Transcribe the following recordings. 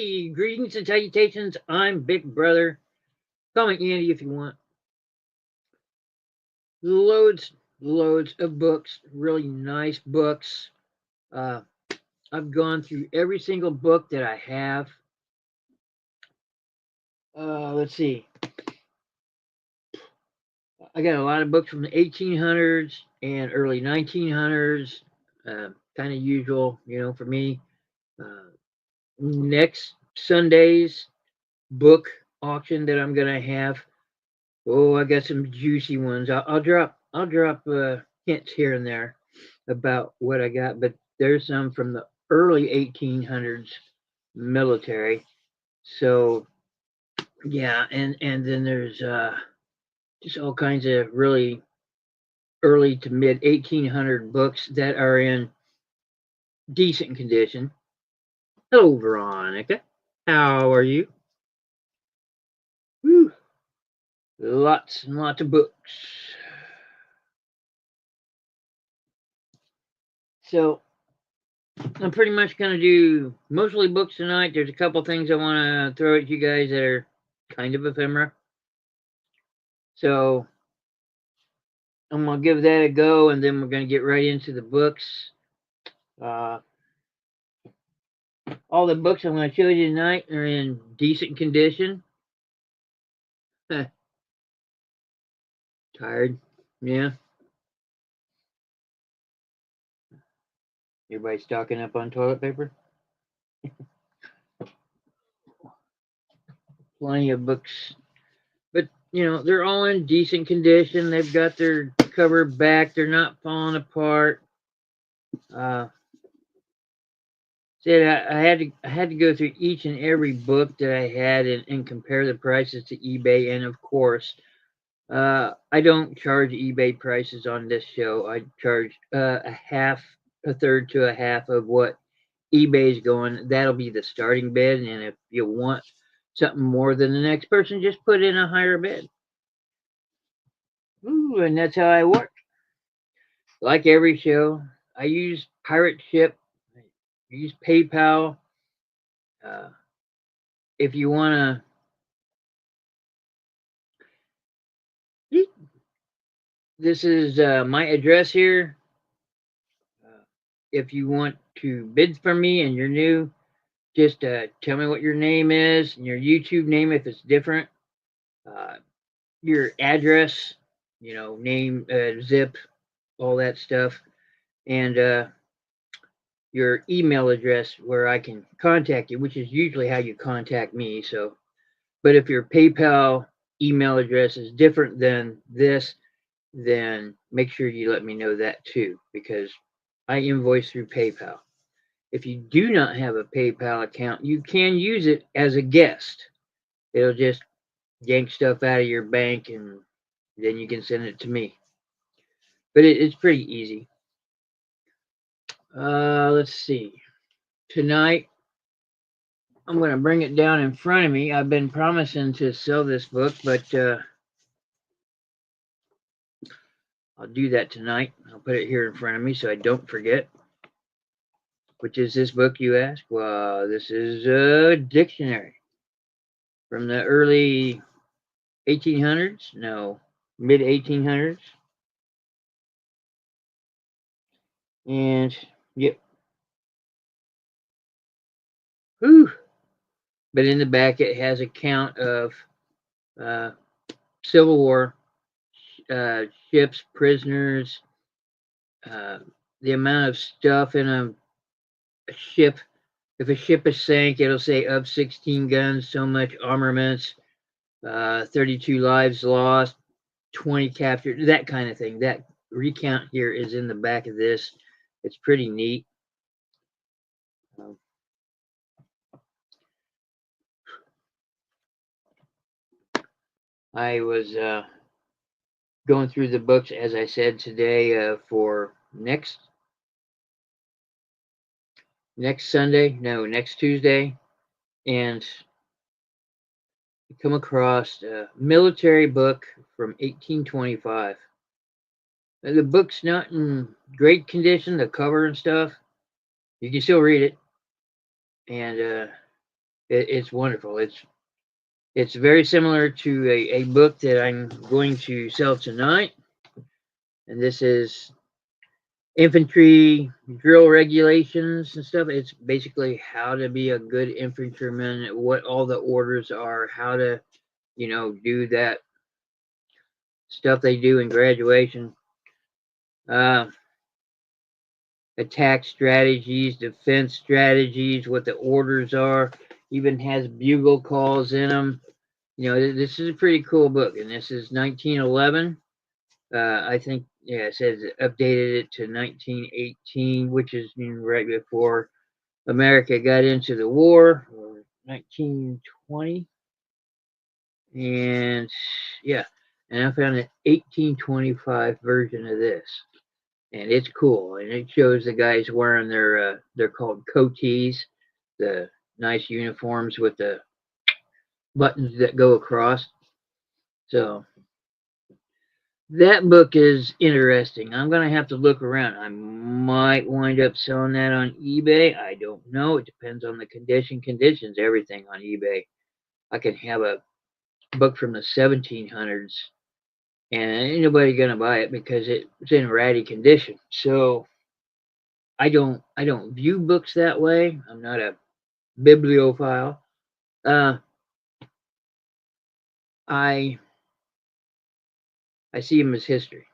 Hey, greetings and salutations. I'm Big Brother. Call me Andy if you want. Loads of books, really nice books. Uh, I've gone through every single book that I have. Let's see. I got a lot of books from the 1800s and early 1900s. Kind of usual, for me. Uh, Next Sunday's book auction that I'm gonna have. Oh, I got some juicy ones. I'll drop hints here and there about what I got, but there's some from the early 1800s military. So yeah, and then there's just all kinds of really early to mid 1800 books that are in decent condition. Hello, Veronica. How are you? Whew, lots and lots of books. So I'm pretty much going to do mostly books tonight. There's a couple things I want to throw at you guys that are kind of ephemera. So I'm going to give that a go, and then we're going to get right into the books. Uh, all the books I'm going to show you tonight are in decent condition. Tired? Yeah. Everybody stocking up on toilet paper? Plenty of books. But, they're all in decent condition. They've got their cover back. They're not falling apart. Said I had to go through each and every book that I had and compare the prices to eBay, and of course, I don't charge eBay prices on this show. I charge a third to a half of what eBay's going. That'll be the starting bid, and if you want something more than the next person, just put in a higher bid. Ooh, and that's how I work. Like every show, I use Pirate Ship, I use PayPal. Uh, if you want to, this is my address here. Uh, if you want to bid from me and you're new, just tell me what your name is and your YouTube name if it's different. Uh, your address, name, zip, all that stuff, and your email address where I can contact you, which is usually how you contact me. So, but if your PayPal email address is different than this, then make sure you let me know that too, because I invoice through PayPal. If you do not have a PayPal account, you can use it as a guest. It'll just yank stuff out of your bank and then you can send it to me. But it's pretty easy. Let's see. Tonight, I'm going to bring it down in front of me. I've been promising to sell this book, but I'll do that tonight. I'll put it here in front of me so I don't forget. Which is this book, you ask? Well, this is a dictionary from the early 1800s? No, mid 1800s. And, yep. Whew. But in the back, it has a count of uh, Civil War ships, prisoners, uh, the amount of stuff in a ship. If a ship is sank, it'll say of 16 guns, so much armaments, 32 lives lost, 20 captured, that kind of thing. That recount here is in the back of this. It's pretty neat. Um, I was going through the books, as I said today, for next Sunday, no, next Tuesday, and come across a military book from 1825. The book's not in great condition, the cover and stuff. You can still read it, and It's wonderful. It's very similar to a book that I'm going to sell tonight, and this is infantry drill regulations and stuff. It's basically how to be a good infantryman, what all the orders are, how to, do that stuff they do in graduation. Uh, Attack strategies, defense strategies, what the orders are. Even has bugle calls in them. This is a pretty cool book, and this is 1911. I think, yeah, it says it updated it to 1918, which is right before America got into the war, or 1920. And yeah, and I found an 1825 version of this, and it's cool. And it shows the guys wearing they're called coatees, the nice uniforms with the buttons that go across. So that book is interesting. I'm gonna have to look around. I might wind up selling that on eBay. I don't know. It depends on the conditions, everything on eBay. I can have a book from the 1700s, and ain't nobody gonna buy it because it's in ratty condition. So I don't view books that way. I'm not a bibliophile. Uh, I I see them as history.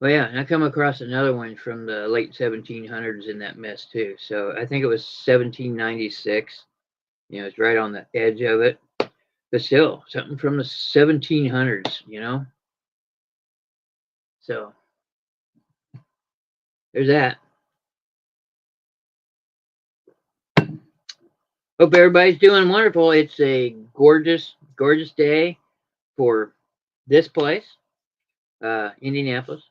Well, yeah, and I come across another one from the late 1700s in that mess too. So I think it was 1796. It's right on the edge of it, but still something from the 1700s. So there's that. Hope everybody's doing wonderful. It's a gorgeous, gorgeous day for this place, Indianapolis.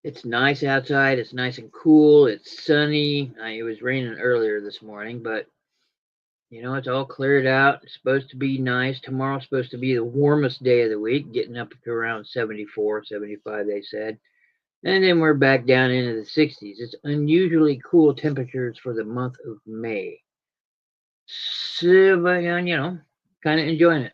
It's nice outside. It's nice and cool. It's sunny. It was raining earlier this morning, but it's all cleared out. It's supposed to be nice. Tomorrow's supposed to be the warmest day of the week, getting up to around 74, 75, they said. And then we're back down into the 60s. It's unusually cool temperatures for the month of May. So, kind of enjoying it.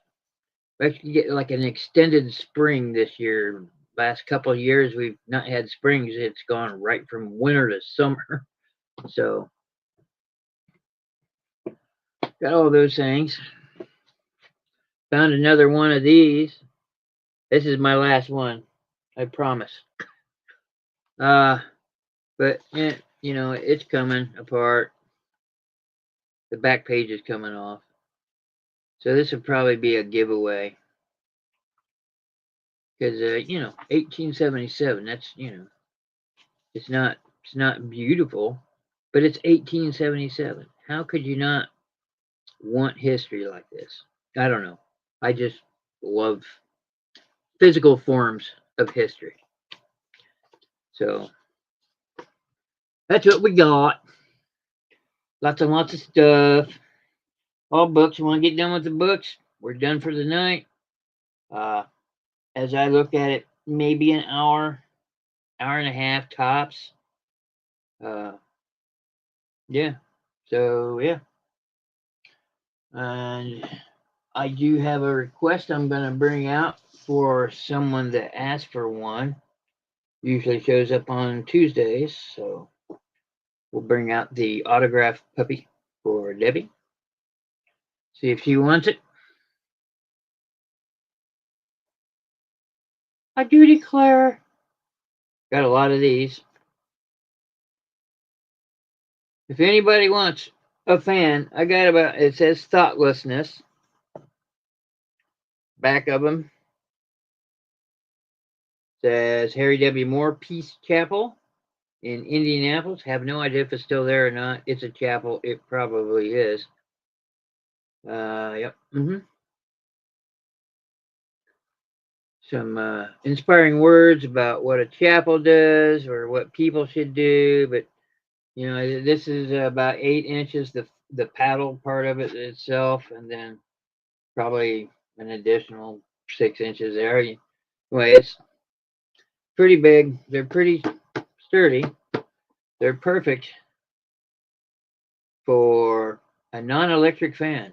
We actually get like an extended spring this year. Last couple of years, we've not had springs. It's gone right from winter to summer. So, got all those things. Found another one of these. This is my last one. I promise. But it's coming apart. The back page is coming off. So this would probably be a giveaway. Because 1877. That's it's not beautiful, but it's 1877. How could you not want history like this? I don't know. I just love physical forms of history. So that's what we got. Lots and lots of stuff. All books. You want to get done with the books? We're done for the night. As I look at it, maybe an hour, hour and a half tops. Yeah. So yeah. And I do have a request I'm going to bring out for someone that asked for one. Usually shows up on Tuesdays, so we'll bring out the autographed puppy for Debbie. See if she wants it. I do declare. Got a lot of these. If anybody wants a fan, I got about, it says thoughtlessness. Back of them says Harry W. Moore Peace Chapel in Indianapolis. Have no idea if it's still there or not. It's a chapel. It probably is. Yep. Some inspiring words about what a chapel does or what people should do. But this is about 8 inches, the paddle part of it itself, and then probably an additional 6 inches there. Anyway, it's pretty big. They're pretty sturdy. They're perfect for a non-electric fan.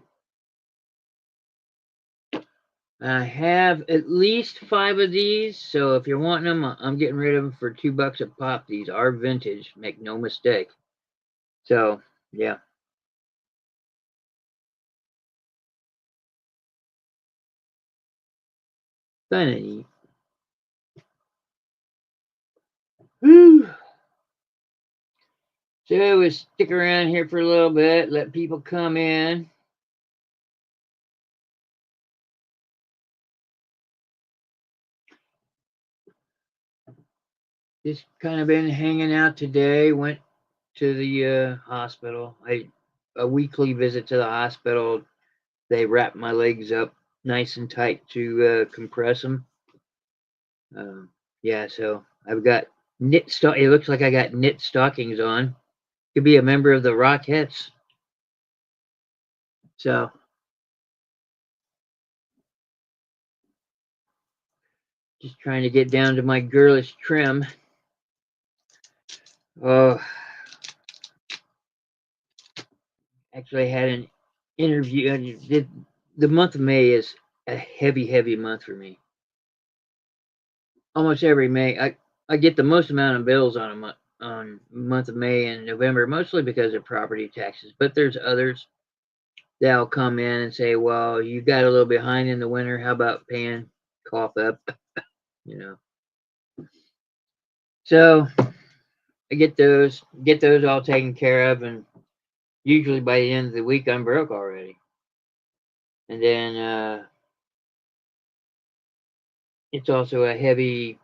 I have at least 5 of these, so if you're wanting them, I'm getting rid of them for $2 a pop. These are vintage, make no mistake. So, yeah. Kind of neat. Whew. So we'll stick around here for a little bit, let people come in. Just kind of been hanging out today. Went to the hospital. A weekly visit to the hospital. They wrap my legs up nice and tight to compress them. Yeah, so I've got knit stock. It looks like I got knit stockings on. Could be a member of the Rockettes. So just trying to get down to my girlish trim. Oh, actually, I had an interview. The month of May is a heavy, heavy month for me. Almost every May, I get the most amount of bills on a month of May and November, mostly because of property taxes. But there's others that'll come in and say, "Well, you got a little behind in the winter. How about paying cough up?" You know. So I get those all taken care of, and usually by the end of the week, I'm broke already. And then it's also a heavy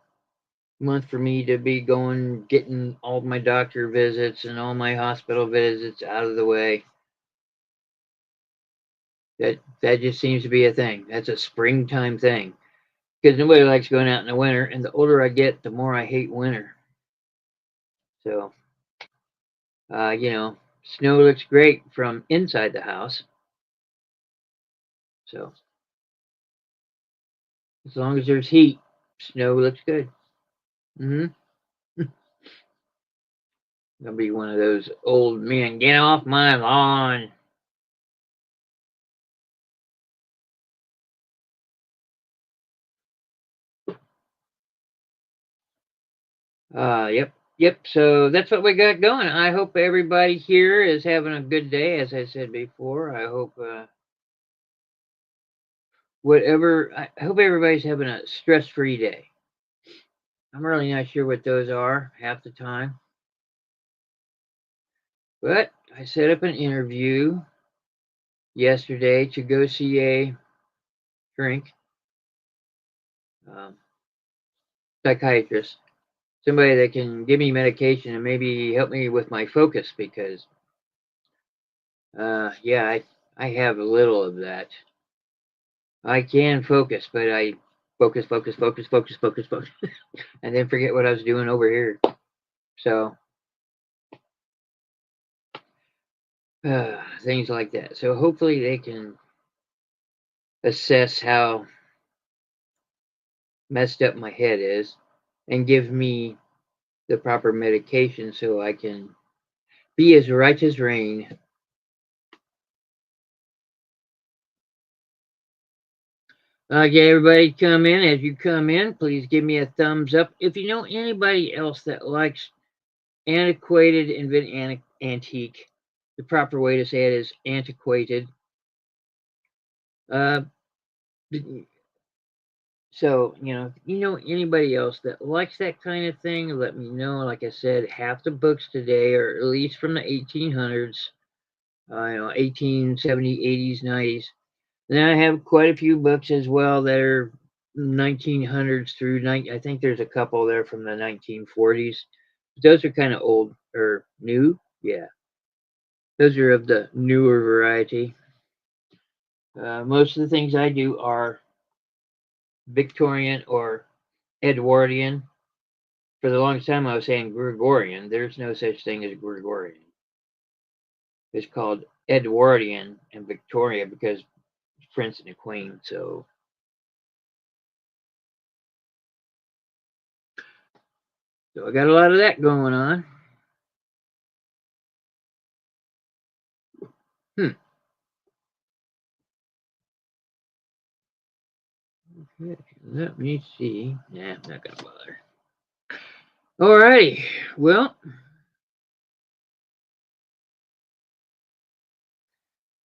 month for me to be going getting all my doctor visits and all my hospital visits out of the way. That just seems to be a thing. That's a springtime thing because nobody likes going out in the winter. And the older I get, the more I hate winter. So, snow looks great from inside the house. So, as long as there's heat, snow looks good. Mm-hmm. Gonna be one of those old men. Get off my lawn. Yep. So that's what we got going. I hope everybody here is having a good day. As I said before, I hope I hope everybody's having a stress-free day. I'm really not sure what those are half the time, but I set up an interview yesterday to go see a shrink, um, psychiatrist, somebody that can give me medication and maybe help me with my focus because, yeah, I have a little of that. I can focus, but I focus, and then forget what I was doing over here. So, things like that. So hopefully they can assess how messed up my head is and give me the proper medication so I can be as right as rain. Okay, everybody come in. As you come in, please give me a thumbs up. If you know anybody else that likes antiquated and antique, the proper way to say it is antiquated. Uh, so anybody else that likes that kind of thing, let me know. Like I said, half the books today are at least from the 1800s, 1870s, 80s, 90s. Then I have quite a few books as well that are 1900s through I think there's a couple there from the 1940s. Those are kind of old or new. Yeah, those are of the newer variety. Most of the things I do are Victorian or Edwardian. For the longest time, I was saying Gregorian. There's no such thing as Gregorian. It's called Edwardian and Victoria because Prince and the Queen. So I got a lot of that going on. Hmm. Okay, let me see. Nah, I'm not gonna bother. Alrighty. Well,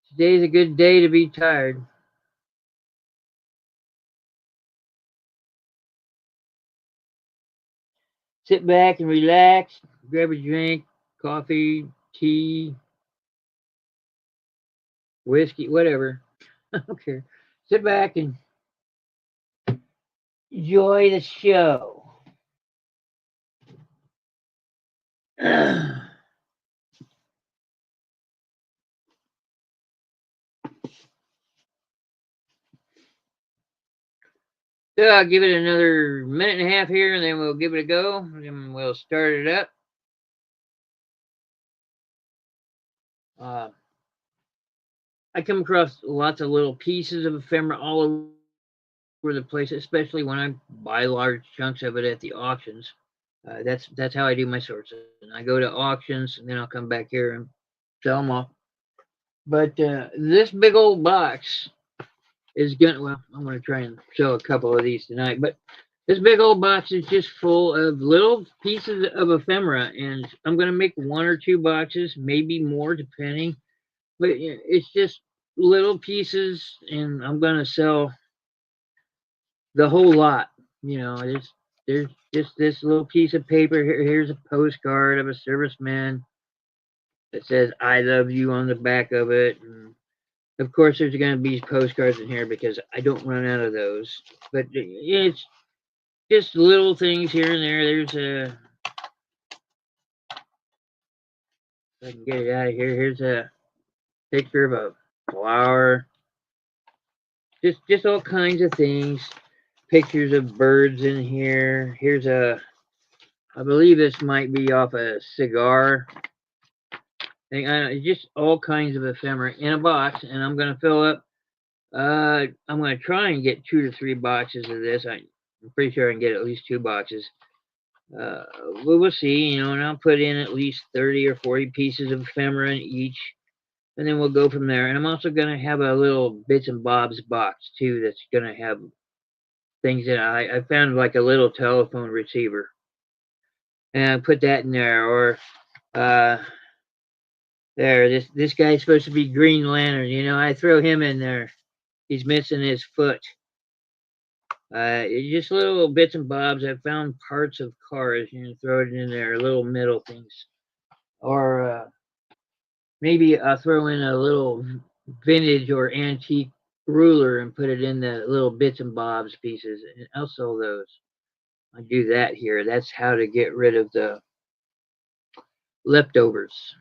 today's a good day to be tired. Sit back and relax. Grab a drink, coffee, tea, whiskey, whatever. I don't care. Sit back and enjoy the show. So I'll give it another minute and a half here, and then we'll give it a go, and then we'll start it up. Uh, I come across lots of little pieces of ephemera all over the place, especially when I buy large chunks of it at the auctions. That's how I do my sourcing. I go to auctions, and then I'll come back here and sell them off. But this big old box is gonna. Well, I'm gonna try and sell a couple of these tonight, but this big old box is just full of little pieces of ephemera, and I'm gonna make one or two boxes, maybe more, depending. But it's just little pieces, and I'm gonna sell the whole lot. There's just this little piece of paper. Here's a postcard of a serviceman that says "I love you" on the back of it. And of course, there's going to be postcards in here because I don't run out of those. But it's just little things here and there. There's a, if I can get it out of here. Here's a picture of a flower. Just all kinds of things. Pictures of birds in here. Here's a, I believe this might be off a cigar thing. Just all kinds of ephemera in a box, and I'm going to fill up. I'm going to try and get 2 to 3 boxes of this. I'm pretty sure I can get at least 2 boxes. Uh, we'll see, and I'll put in at least 30 or 40 pieces of ephemera in each, and then we'll go from there. And I'm also going to have a little bits and bobs box too that's going to have things in it. I found like a little telephone receiver, and I put that in there. Or uh, there, this guy's supposed to be Green Lantern. I throw him in there. He's missing his foot. Just little bits and bobs. I found parts of cars. Throw it in there. Little metal things. Or maybe I'll throw in a little vintage or antique ruler and put it in the little bits and bobs pieces. And I'll sell those. I do that here. That's how to get rid of the leftovers.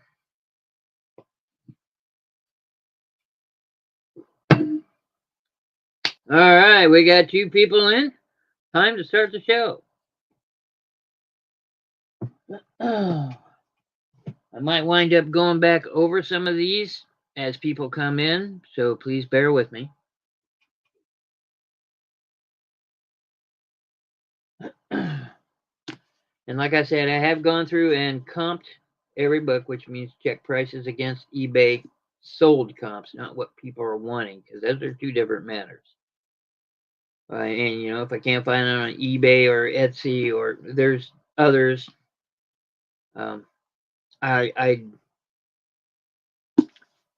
All right, we got 2 people in. Time to start the show. I might wind up going back over some of these as people come in, so please bear with me. And like I said, I have gone through and comped every book, which means check prices against eBay sold comps, not what people are wanting, because those are 2 different matters. And if I can't find it on eBay or Etsy or there's others, um, I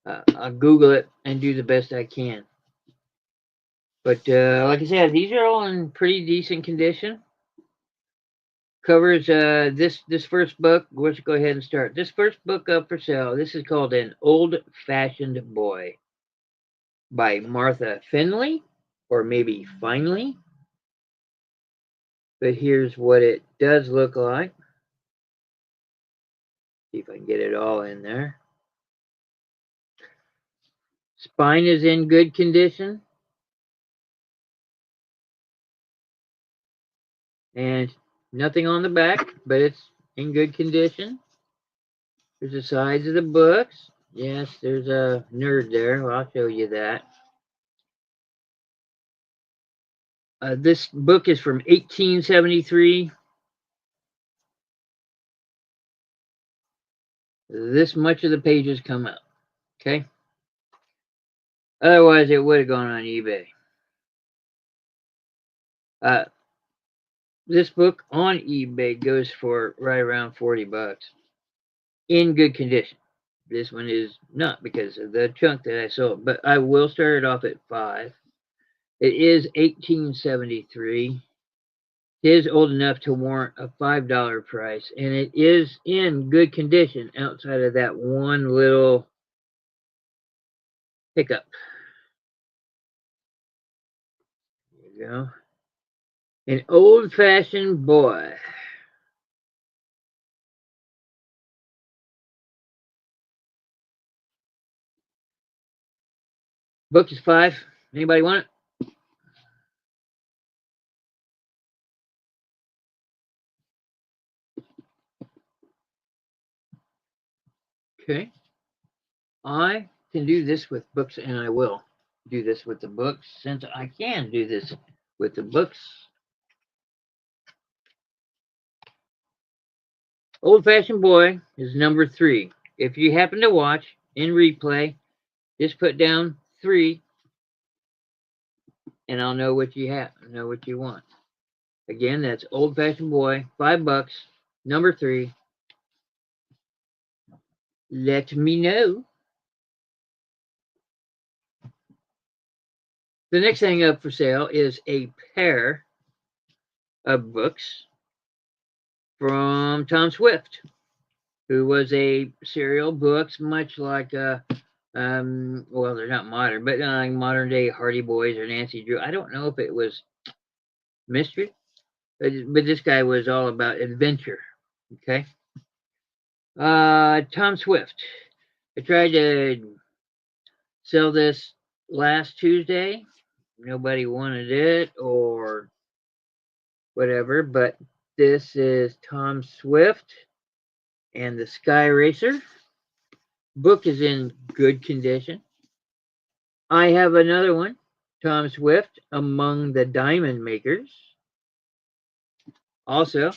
I'll Google it and do the best I can. But like I said, these are all in pretty decent condition. Covers this first book. Let's go ahead and start. This first book up for sale. This is called An Old-Fashioned Boy by Martha Finley, or maybe Finley. But here's what it does look like. See if I can get it all in there. Spine is in good condition. And nothing on the back, but it's in good condition. There's the sides of the books. Yes, there's a nerd there. Well, I'll show you that. This book is from 1873. This much of the pages come out. Okay. Otherwise, it would have gone on eBay. This book on eBay goes for right around $40 in good condition. This one is not because of the chunk that I sold, but I will start it off at $5. It is 1873. It is old enough to warrant a $5 price, and it is in good condition outside of that one little hiccup. There you go. An old-fashioned boy. Book is $5. Anybody want it? Okay. I can do this with books, and I will do this with the books since I can do this with the books. Old Fashioned Boy is number 3. If you happen to watch in replay, just put down 3, and I'll know what you have, know what you want. Again, that's Old Fashioned Boy, $5, number 3. Let me know. The next thing up for sale is a pair of books from Tom Swift, who was a serial books, much like well, they're not modern, but modern day Hardy Boys or Nancy Drew. I don't know if it was mystery, but this guy was all about adventure. Okay. Tom Swift. I tried to sell this last Tuesday. Nobody wanted it or whatever, but this is Tom Swift and the Sky Racer. Book is in good condition. I have another one, Tom Swift, Among the Diamond Makers. Also,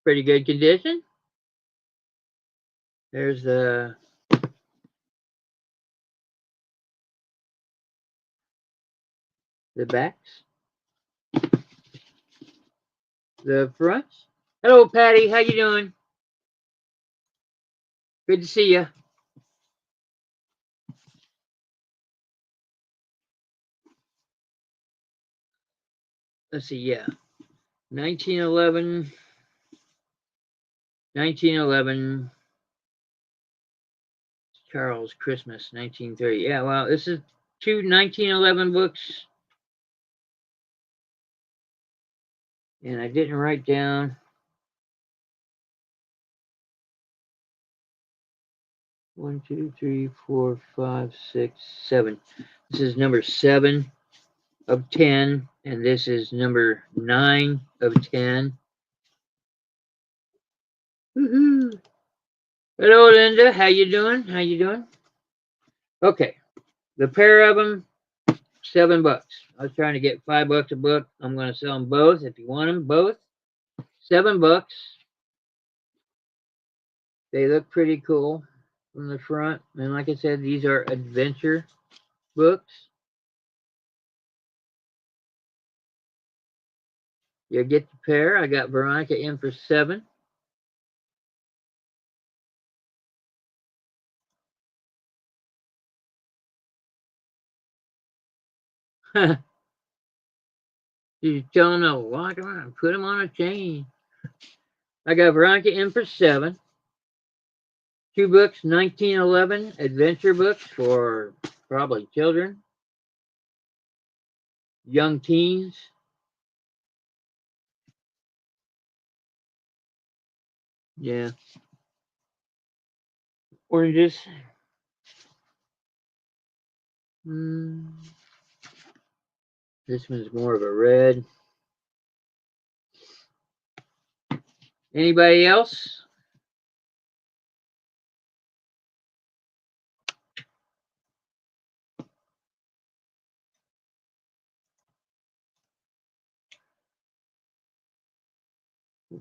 pretty good condition. There's the backs, the fronts. Hello, Patty. How you doing? Good to see you. Let's see. Yeah, 1911. 1911. Charles Christmas, 1930. Yeah, well, this is 2 1911 books. And I didn't write down 1, 2, 3, 4, 5, 6, 7. This is number 7 of 10, and this is number 9 of 10. Woohoo! Hello, Linda. How you doing? How you doing? Okay, the pair of them, $7. I was trying to get $5 a book. I'm going to sell them both. If you want them both, $7. They look pretty cool from the front. And like I said, these are adventure books. You get the pair. I got Veronica in for 7. You don't know why do I put them on a chain? I got Veronica in for 7. 2 books, 1911 adventure books for probably children, young teens. Yeah. Oranges. This one's more of a red. Anybody else?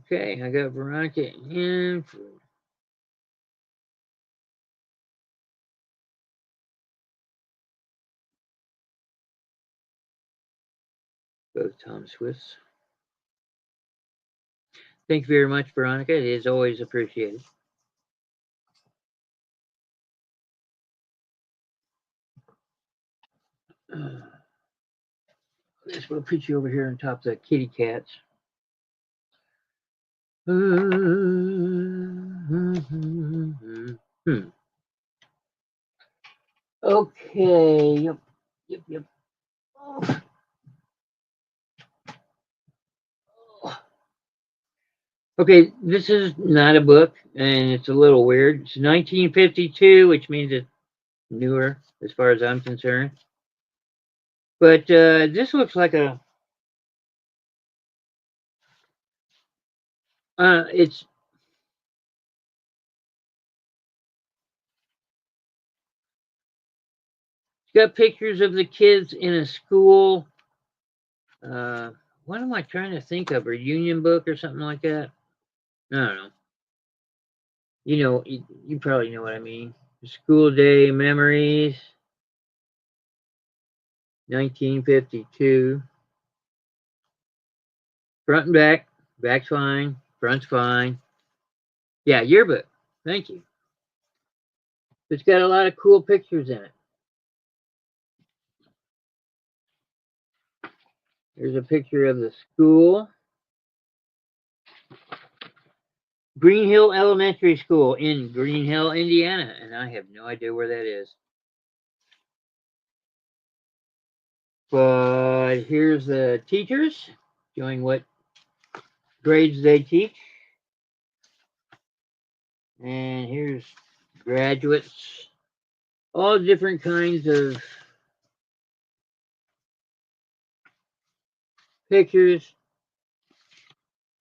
Okay, I got Veronica in for both Tom Swifts. Thank you very much, Veronica. It is always appreciated. Let's put you over here on top of the kitty cats. Okay. Yep. Oh. Okay, this is not a book, and it's a little weird. It's 1952, which means it's newer as far as I'm concerned. But this looks like a. It's got pictures of the kids in a school. What am I trying to think of? A union book or something like that? I don't know. You probably know what I mean. School day memories, 1952. Front and back. Back's fine. Front's fine. Yeah, yearbook. Thank you. It's got a lot of cool pictures in it. There's a picture of the school. Green Hill Elementary School in Green Hill, Indiana. And I have no idea where that is. But here's the teachers showing what grades they teach. And here's graduates. All different kinds of pictures.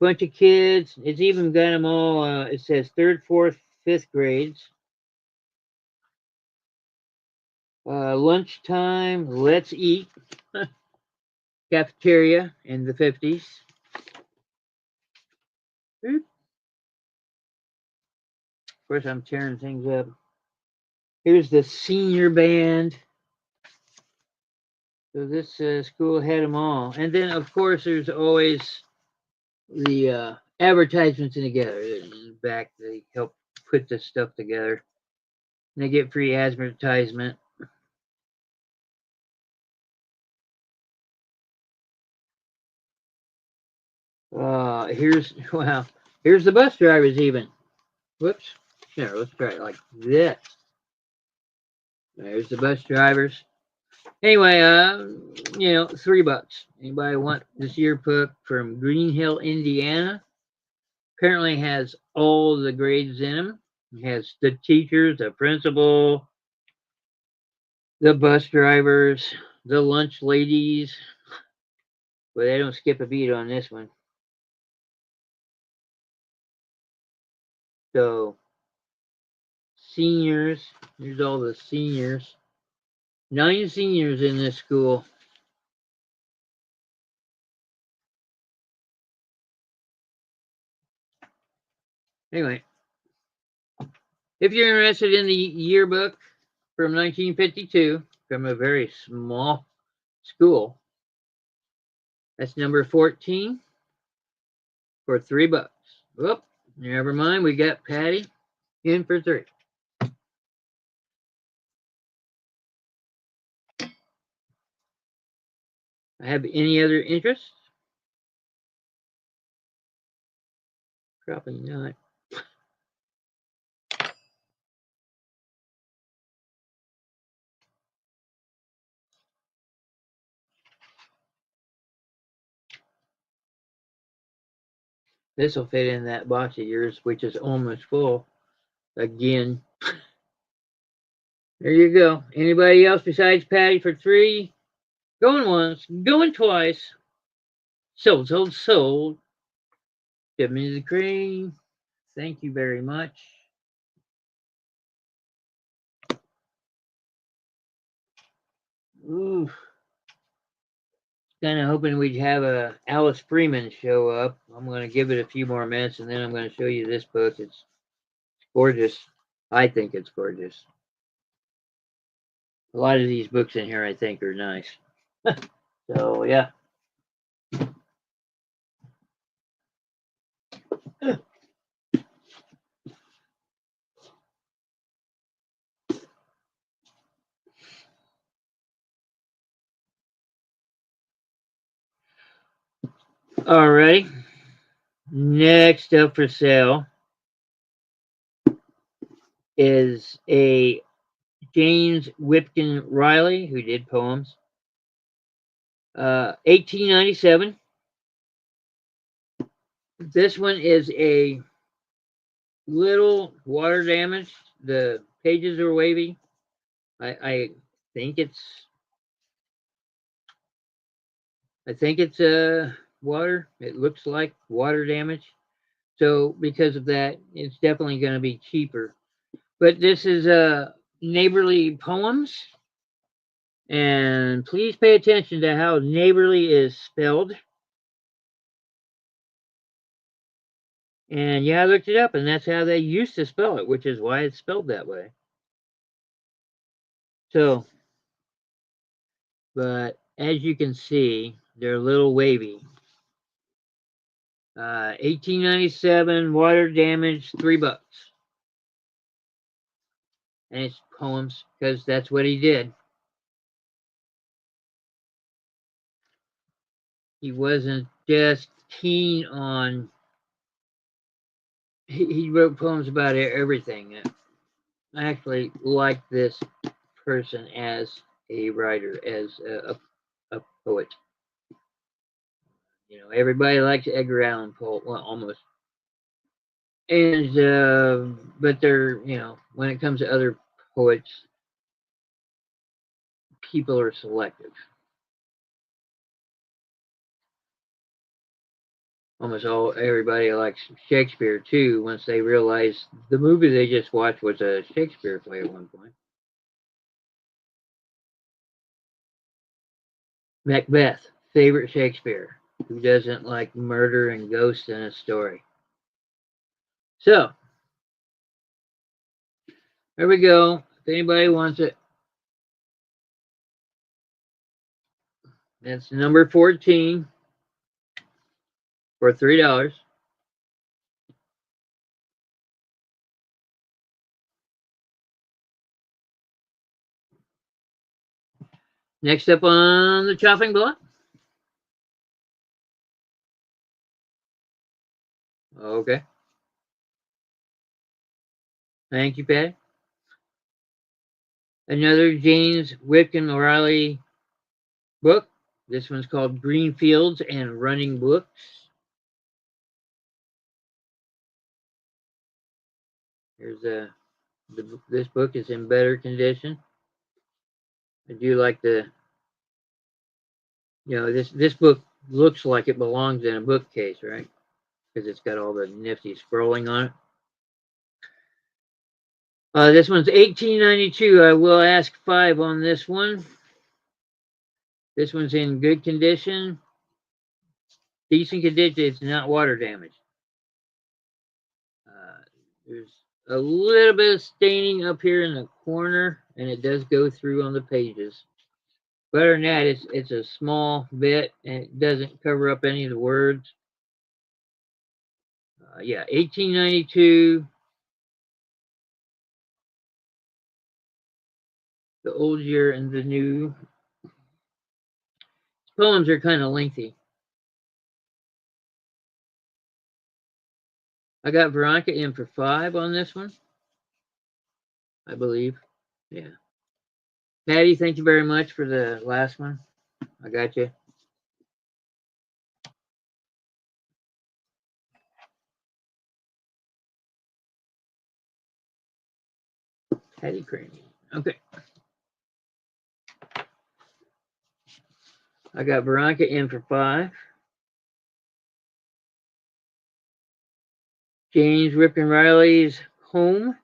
Bunch of kids. It's even got them all. It says third, fourth, fifth grades. Lunchtime. Let's eat. Cafeteria in the 50s. Of course, I'm tearing things up. Here's the senior band. So this school had them all. And then, of course, there's always the advertisements together. In the back, they help put this stuff together. And they get free advertisement. Here's the bus drivers even. Whoops. Here, let's try it like this. There's the bus drivers. Anyway, $3. Anybody want this yearbook from Green Hill, Indiana? Apparently has all the grades in them. It has the teachers, the principal, the bus drivers, the lunch ladies. But they don't skip a beat on this one. So, seniors. Here's all the seniors. 9 seniors in this school. Anyway, if you're interested in the yearbook from 1952 from a very small school, that's number 14 for $3. Whoop, never mind. We got Patty in for 3. I have any other interest? Probably not. This will fit in that box of yours, which is almost full. Again. There you go. Anybody else besides Patty for 3? Going once, going twice. Sold. Give me the cream. Thank you very much. Ooh. Kind of hoping we'd have a Alice Freeman show up. I'm going to give it a few more minutes and then I'm going to show you this book. It's gorgeous. I think it's gorgeous. A lot of these books in here I think are nice. So, yeah. Alrighty. Next up for sale is a James Whitcomb Riley, who did poems. 1897. This one is a little water damaged. The pages are wavy. I think it's water. It looks like water damage. So because of that, it's definitely going to be cheaper. But this is Neighborly Poems. And please pay attention to how neighborly is spelled. And yeah, I looked it up, and that's how they used to spell it, which is why it's spelled that way. So, but as you can see, they're a little wavy. 1897, water damage, $3. And it's poems, because that's what he did. He wasn't just keen on, he wrote poems about everything. I actually like this person as a writer, as a poet. You know, everybody likes Edgar Allan Poe, well, almost. And but they're, you know, when it comes to other poets, people are selective. Almost everybody likes Shakespeare too. Once they realize the movie they just watched was a Shakespeare play at one point. Macbeth, favorite Shakespeare. Who doesn't like murder and ghosts in a story? So there we go. If anybody wants it, that's number 14 for $3. Next up on the chopping block. Okay. Thank you, Patty. Another James Whitcomb O'Reilly book. This one's called Green Fields and Running Books. Here's this book is in better condition. I do like this book looks like it belongs in a bookcase, right? Because it's got all the nifty scrolling on it. This one's 1892. I will ask 5 on this one. This one's in good condition. Decent condition. It's not water damaged. There's a little bit of staining up here in the corner, and it does go through on the pages. But other than that, it's a small bit, and it doesn't cover up any of the words. Yeah, 1892. The old year and the new. Poems are kind of lengthy. I got Veronica in for 5 on this one, I believe. Yeah. Patty, thank you very much for the last one. I got you. Patty Craney. Okay. I got Veronica in for 5. James Ripken Riley's home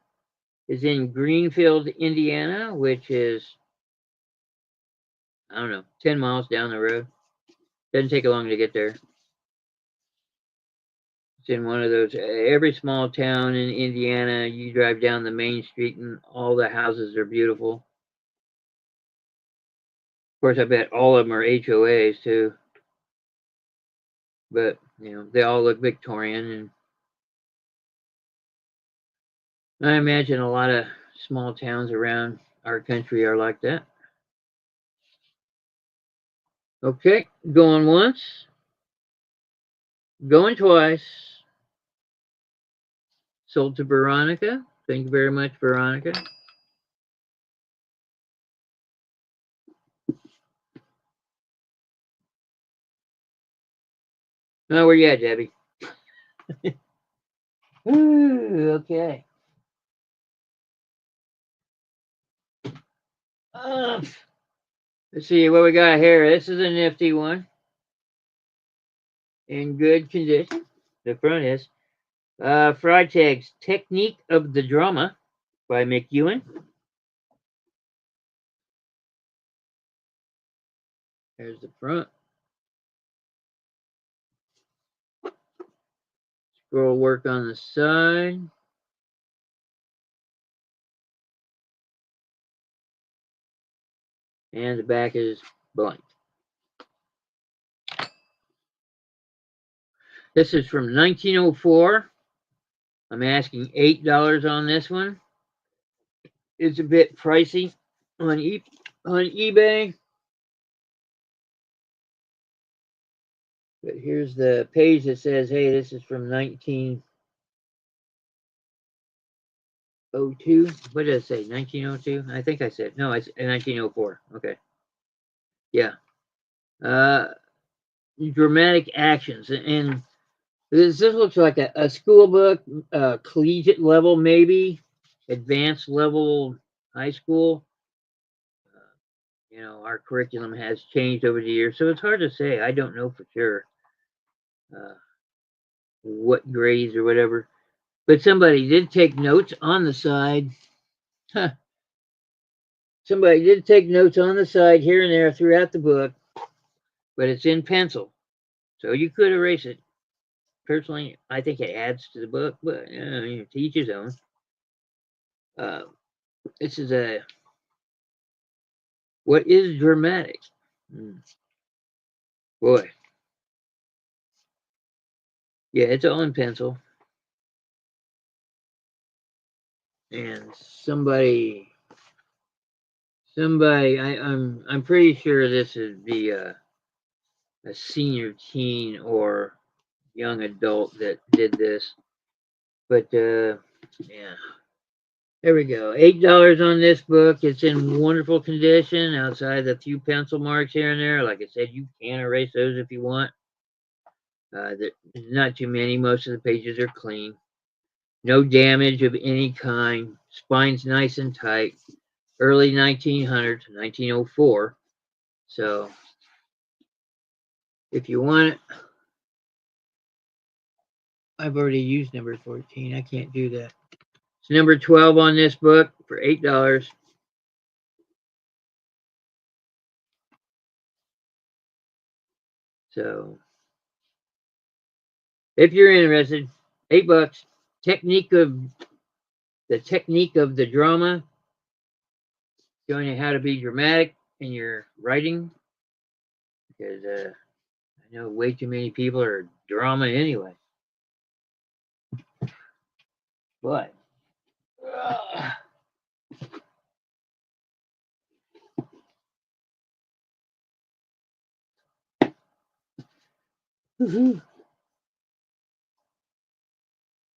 is in Greenfield, Indiana, which is, I don't know, 10 miles down the road. Doesn't take long to get there. It's in one of those, every small town in Indiana, you drive down the main street and all the houses are beautiful. Of course, I bet all of them are HOAs too. but you know they all look Victorian, and I imagine a lot of small towns around our country are like that. Okay, going once, going twice. Sold to Veronica. Thank you very much, Veronica. Oh, where you at, Debbie? Ooh, okay. Uh, let's see what we got here. This is a nifty one. In good condition. The front is. Freitag's Technique of the Drama by McEwen. There's the front. Scroll work on the side. And the back is blank. This is from 1904. I'm asking $8 on this one. It's a bit pricey on eBay. But here's the page that says, hey, this is from 1902. What did I say? 1902? I think I said. No, it's 1904. Okay. Yeah. Dramatic actions. And this looks like a school book, collegiate level, maybe, advanced level high school. You know, our curriculum has changed over the years, so it's hard to say. I don't know for sure what grades or whatever. But somebody did take notes on the side. Huh. Somebody did take notes on the side here and there throughout the book, but it's in pencil, so you could erase it. Personally, I think it adds to the book, but to each his own. This is a what is dramatic? Boy, yeah, it's all in pencil, and I'm pretty sure this would be a senior teen or young adult that did this, but yeah. There we go. $8 on this book. It's in wonderful condition outside the few pencil marks here and there. Like I said, you can erase those if you want. There's not too many. Most of the pages are clean. No damage of any kind. Spine's nice and tight. Early 1900s, 1904. So if you want it, I've already used number 14. I can't do that. It's number 12 on this book for $8. So if you're interested, $8. Technique of the drama, showing you how to be dramatic in your writing. Because I know way too many people are drama anyway. But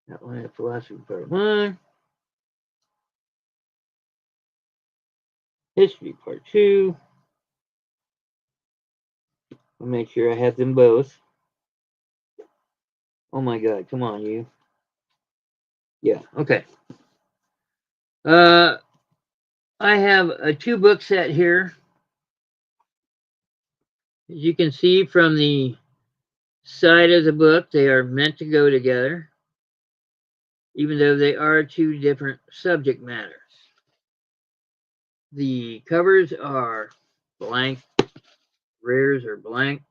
Outline of Philosophy Part 1. History Part 2. I'll make sure I have them both. Oh my god, come on, you. Yeah, okay. I have a 2-book set here. As you can see from the side of the book, they are meant to go together, even though they are 2 different subject matters. The covers are blank, rears are blank.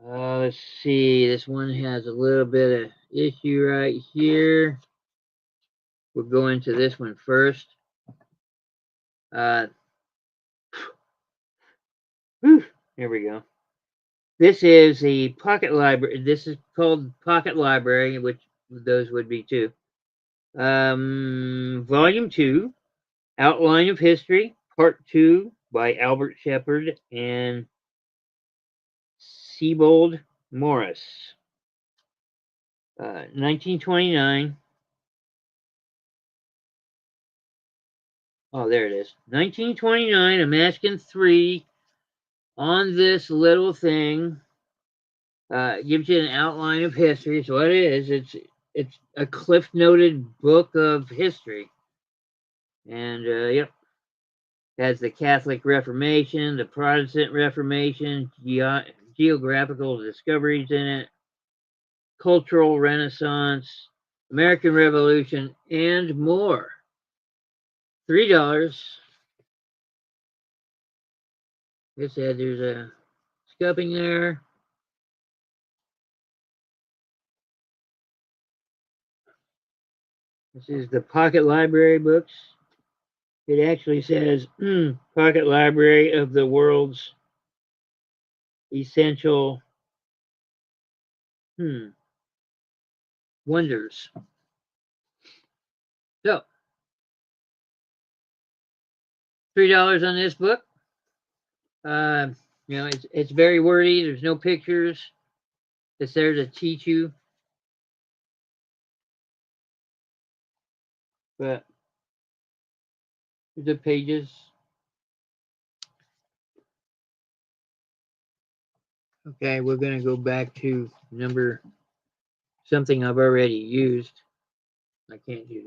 Let's see, this one has a little bit of issue right here. We'll go into this one first. Here we go. This is a pocket library. This is called Pocket Library, which those would be too. Volume 2, Outline of History, Part 2 by Albert Shepard and Siebold Morris. 1929. Oh, there it is. 1929. I'm asking 3 on this little thing. Gives you an outline of history. So what it is, it's a cliff noted book of history, and yep, has the Catholic Reformation, the Protestant Reformation, geographical discoveries in it, cultural Renaissance, American Revolution, and more. $3. Like I said, there's a scupping there. This is the Pocket Library books. It actually says Pocket Library of the world's essential wonders. So, $3 on this book. Uh, it's very wordy. There's no pictures. It's there to teach you. But the pages. Okay, we're going to go back to number something I've already used. I can't do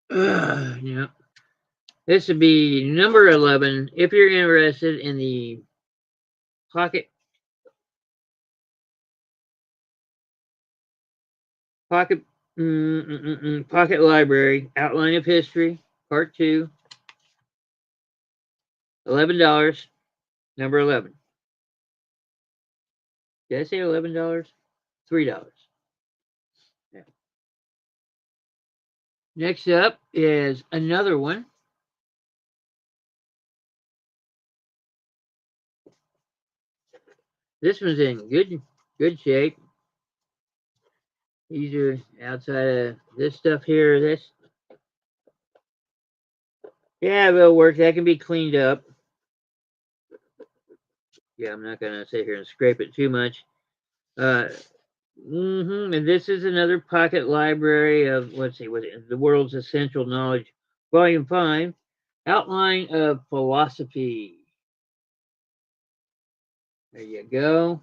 that. Yeah. This would be number 11 if you're interested in the pocket pocket pocket library outline of history part 2, $11, number 11. Did I say $11? $3. Yeah. Next up is another one. This one's in good shape. These are outside of this stuff here. This, yeah, it'll work. That can be cleaned up. Yeah, I'm not gonna sit here and scrape it too much. Uh, And this is another pocket library of let's see, what the world's essential knowledge, volume 5, outline of philosophy. There you go.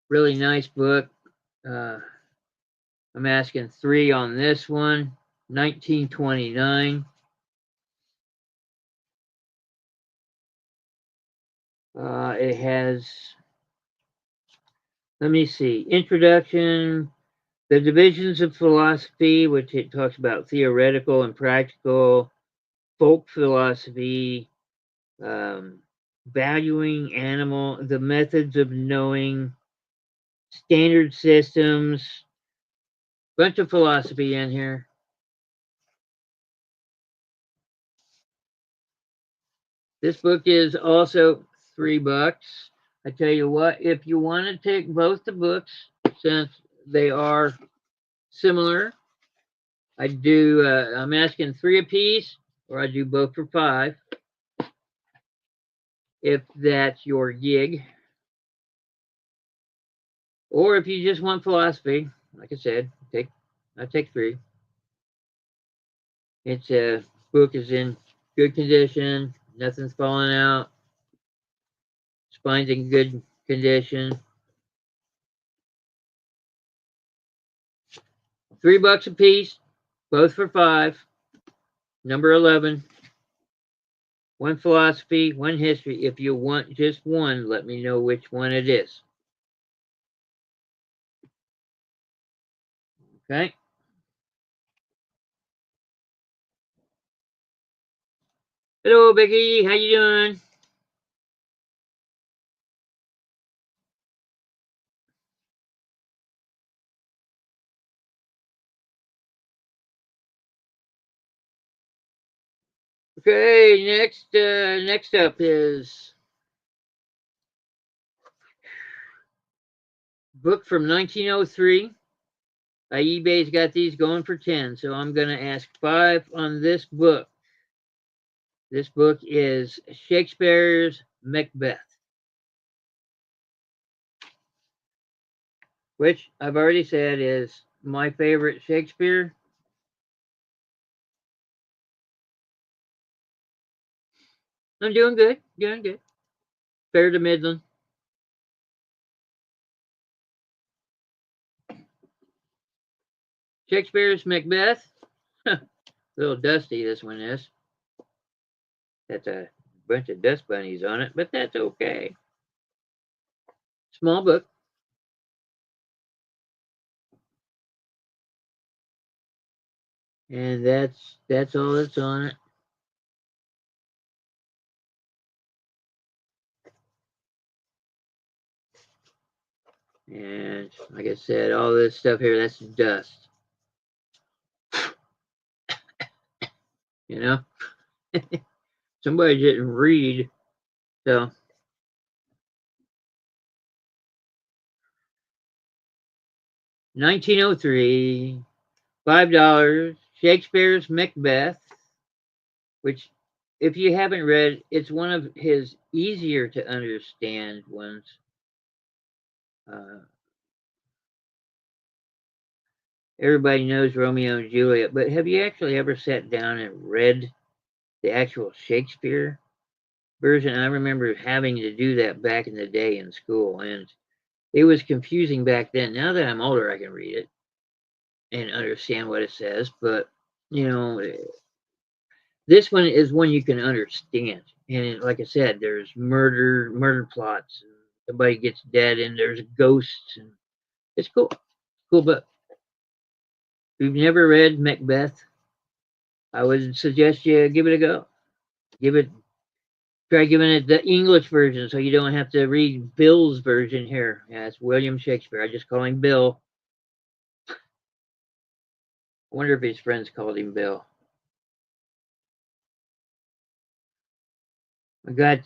Really nice book. Uh, I'm asking 3 on this one. 1929. It has, let me see, introduction, the divisions of philosophy, which it talks about theoretical and practical, folk philosophy, um, valuing the methods of knowing, standard systems, bunch of philosophy in here. This book is also $3. I tell you what, if you want to take both the books, since they are similar, I do. I'm asking 3 apiece, or I do both for 5, if that's your gig. Or if you just want philosophy, like I said, I take 3. It's a book is in good condition, nothing's falling out, spine's in good condition. $3 a piece, both for 5. Number 11. One philosophy, one history. If you want just one, let me know which one it is. Okay. Hello, Becky. How you doing? Okay. Next up is book from 1903. eBay's got these going for 10, so I'm going to ask 5 on this book. This book is Shakespeare's Macbeth, which I've already said is my favorite Shakespeare. I'm doing good, doing good. Fair to Midland. Shakespeare's Macbeth. A little dusty, this one is. That's a bunch of dust bunnies on it, but that's okay. Small book. And that's all that's on it. And like I said, all this stuff here, that's dust. You know? Somebody didn't read. So 1903, $5, Shakespeare's Macbeth, which if you haven't read, it's one of his easier to understand ones. Everybody knows Romeo and Juliet, but have you actually ever sat down and read the actual Shakespeare version? I remember having to do that back in the day in school, and it was confusing back then. Now that I'm older, I can read it and understand what it says, but you know, this one is one you can understand. And like I said, there's murder plots, and somebody gets dead, and there's ghosts, and it's cool. Cool book. If you've never read Macbeth, I would suggest you give it a go. Try giving it the English version so you don't have to read Bill's version here. Yeah, it's William Shakespeare. I just call him Bill. I wonder if his friends called him Bill. I got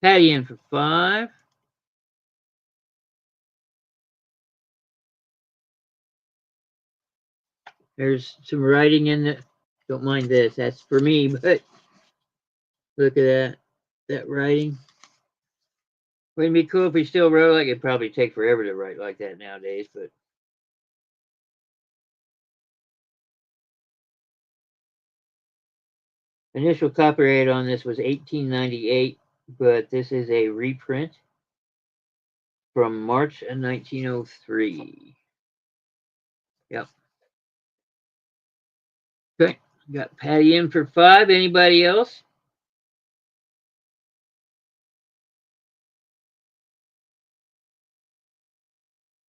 Patty in for 5. There's some writing in it. Don't mind this. That's for me, but look at that writing. Wouldn't it be cool if we still wrote like it'd probably take forever to write like that nowadays, but initial copyright on this was 1898, but this is a reprint from March of 1903. Yep. Okay. Got Patty in for 5. Anybody else?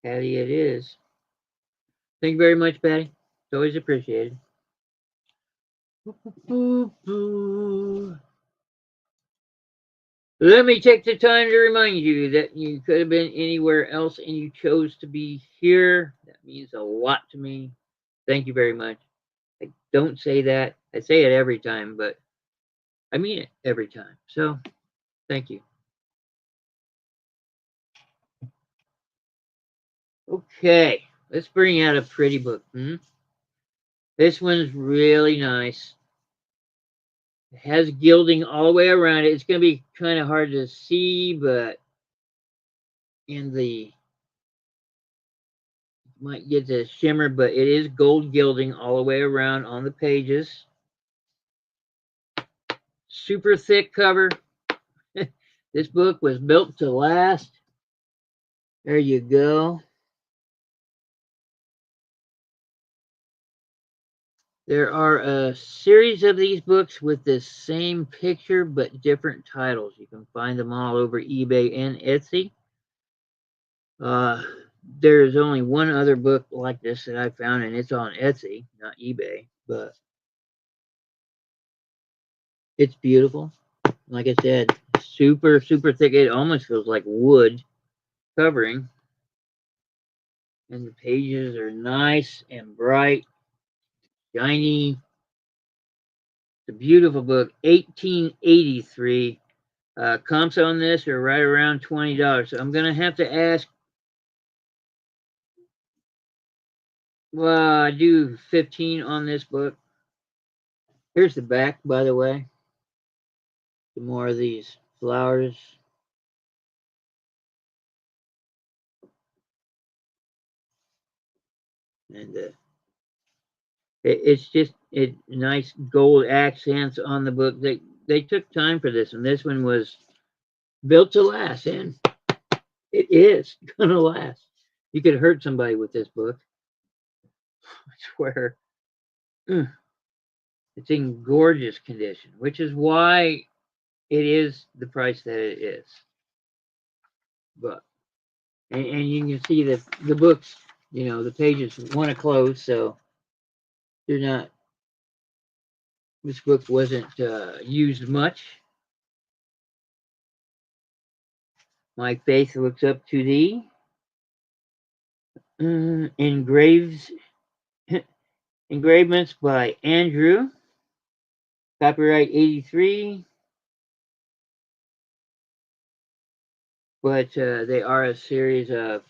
Patty it is. Thank you very much, Patty. It's always appreciated. Let me take the time to remind you that you could have been anywhere else and you chose to be here. That means a lot to me. Thank you very much. I don't say that. I say it every time, but I mean it every time. So thank you. Okay, let's bring out a pretty book. This one's really nice. It has gilding all the way around it. It's going to be kind of hard to see, but in the might get the shimmer, but it is gold gilding all the way around on the pages. Super thick cover. This book was built to last. There you go. There are a series of these books with the same picture but different titles. You can find them all over eBay and Etsy. There's only one other book like this that I found, and it's on Etsy, not eBay, but it's beautiful. Like I said, super, super thick. It almost feels like wood covering. And the pages are nice and bright, shiny. It's a beautiful book. 1883. Comps on this are right around $20. So I'm going to have to ask Well, I do 15 on this book. Here's the back, by the way. Some more of these flowers. And it's just nice gold accents on the book. They took time for this, and this one was built to last, and it is gonna last. You could hurt somebody with this book. I swear. It's in gorgeous condition, which is why it is the price that it is. But and you can see that the books, the pages want to close, so they're not. This book wasn't used much. My faith looks up to thee. Engraves engravements by Andrew. Copyright 83. But they are a series of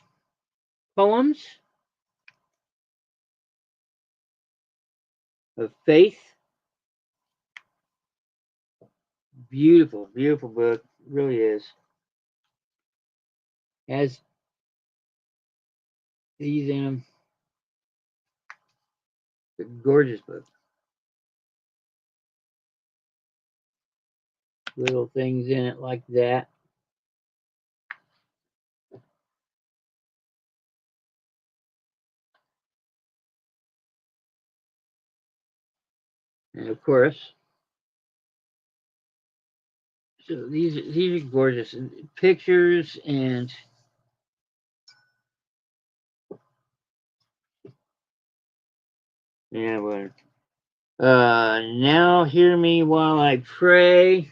poems of faith. Beautiful, beautiful book. It really is. Has these in them. It's a gorgeous book. Little things in it like that. And of course, so these are gorgeous pictures and yeah, well, now hear me while I pray.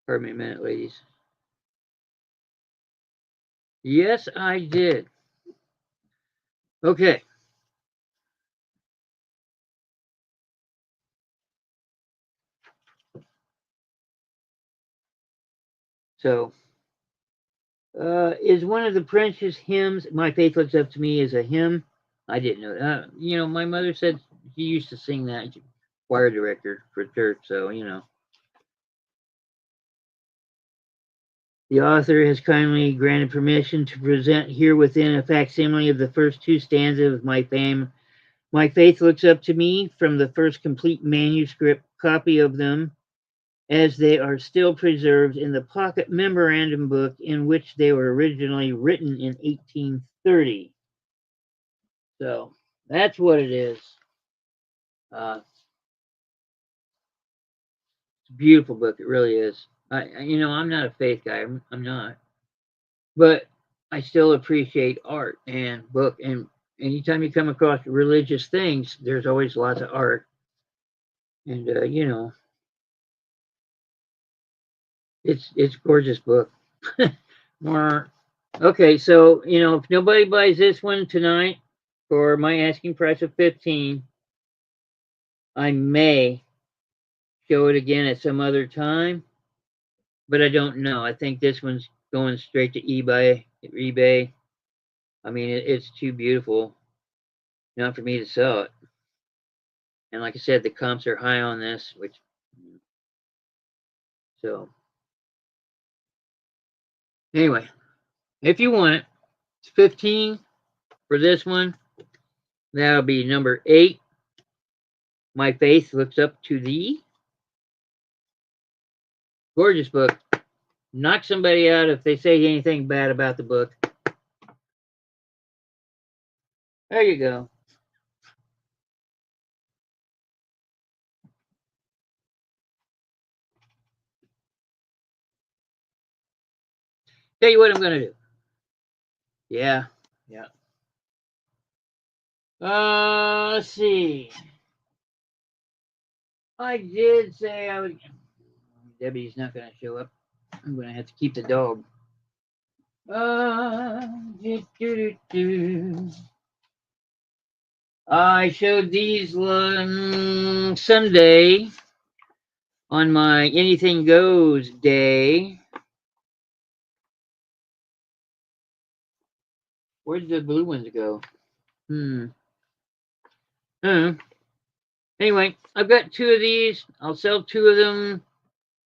Pardon me a minute, ladies. Yes, I did. Okay. So, is one of the Prince's hymns, My Faith Looks Up to Me, is a hymn? I didn't know that. My mother said she used to sing that. Choir director for church, so, The author has kindly granted permission to present here within a facsimile of the first two stanzas of My Faith Looks Up to Me from the first complete manuscript copy of them, as they are still preserved in the pocket memorandum book in which they were originally written in 1830. So that's what it is. It's a beautiful book. It really is. I'm not a faith guy. I'm not, but I still appreciate art and book. And anytime you come across religious things, there's always lots of art. And it's gorgeous book. More. Okay, so if nobody buys this one tonight for my asking price of 15, I may show it again at some other time, but I don't know. I think this one's going straight to eBay. eBay. I mean, it's too beautiful not for me to sell it. And like I said, the comps are high on this, which so anyway, if you want it, it's 15 for this one. That'll be number 8. My Faith Looks Up to Thee. Gorgeous book. Knock somebody out if they say anything bad about the book. There you go. Tell you what I'm gonna do. Yeah, yeah. Let's see. I did say I would. Debbie's not gonna show up. I'm gonna have to keep the dog. Do, do, do, do. I showed these one Sunday on my Anything Goes day. Where did the blue ones go? I don't know. Anyway, I've got two of these. I'll sell two of them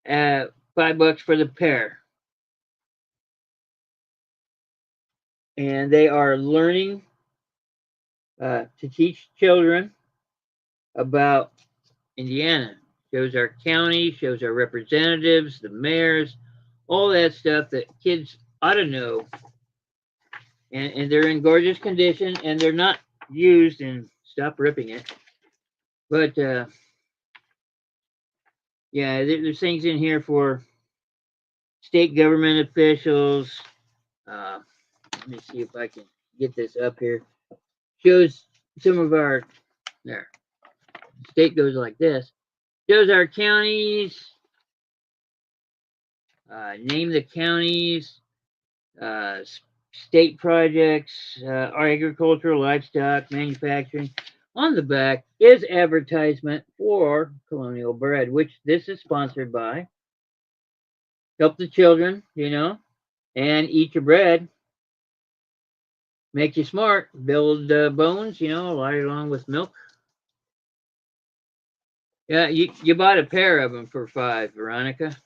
at $5 for the pair. And they are learning to teach children about Indiana. Shows our county, shows our representatives, the mayors, all that stuff that kids ought to know. And they're in gorgeous condition, and they're not used, and stop ripping it. But yeah, there's things in here for state government officials. Let me see if I can get this up here. Shows some of our, there, state goes like this. Shows our counties, name the counties, state projects, our agricultural, livestock, manufacturing. On the back is advertisement for Colonial Bread, which this is sponsored by. Help the children, and eat your bread. Make you smart, build bones, right along with milk. Yeah, you bought a pair of them for $5, Veronica.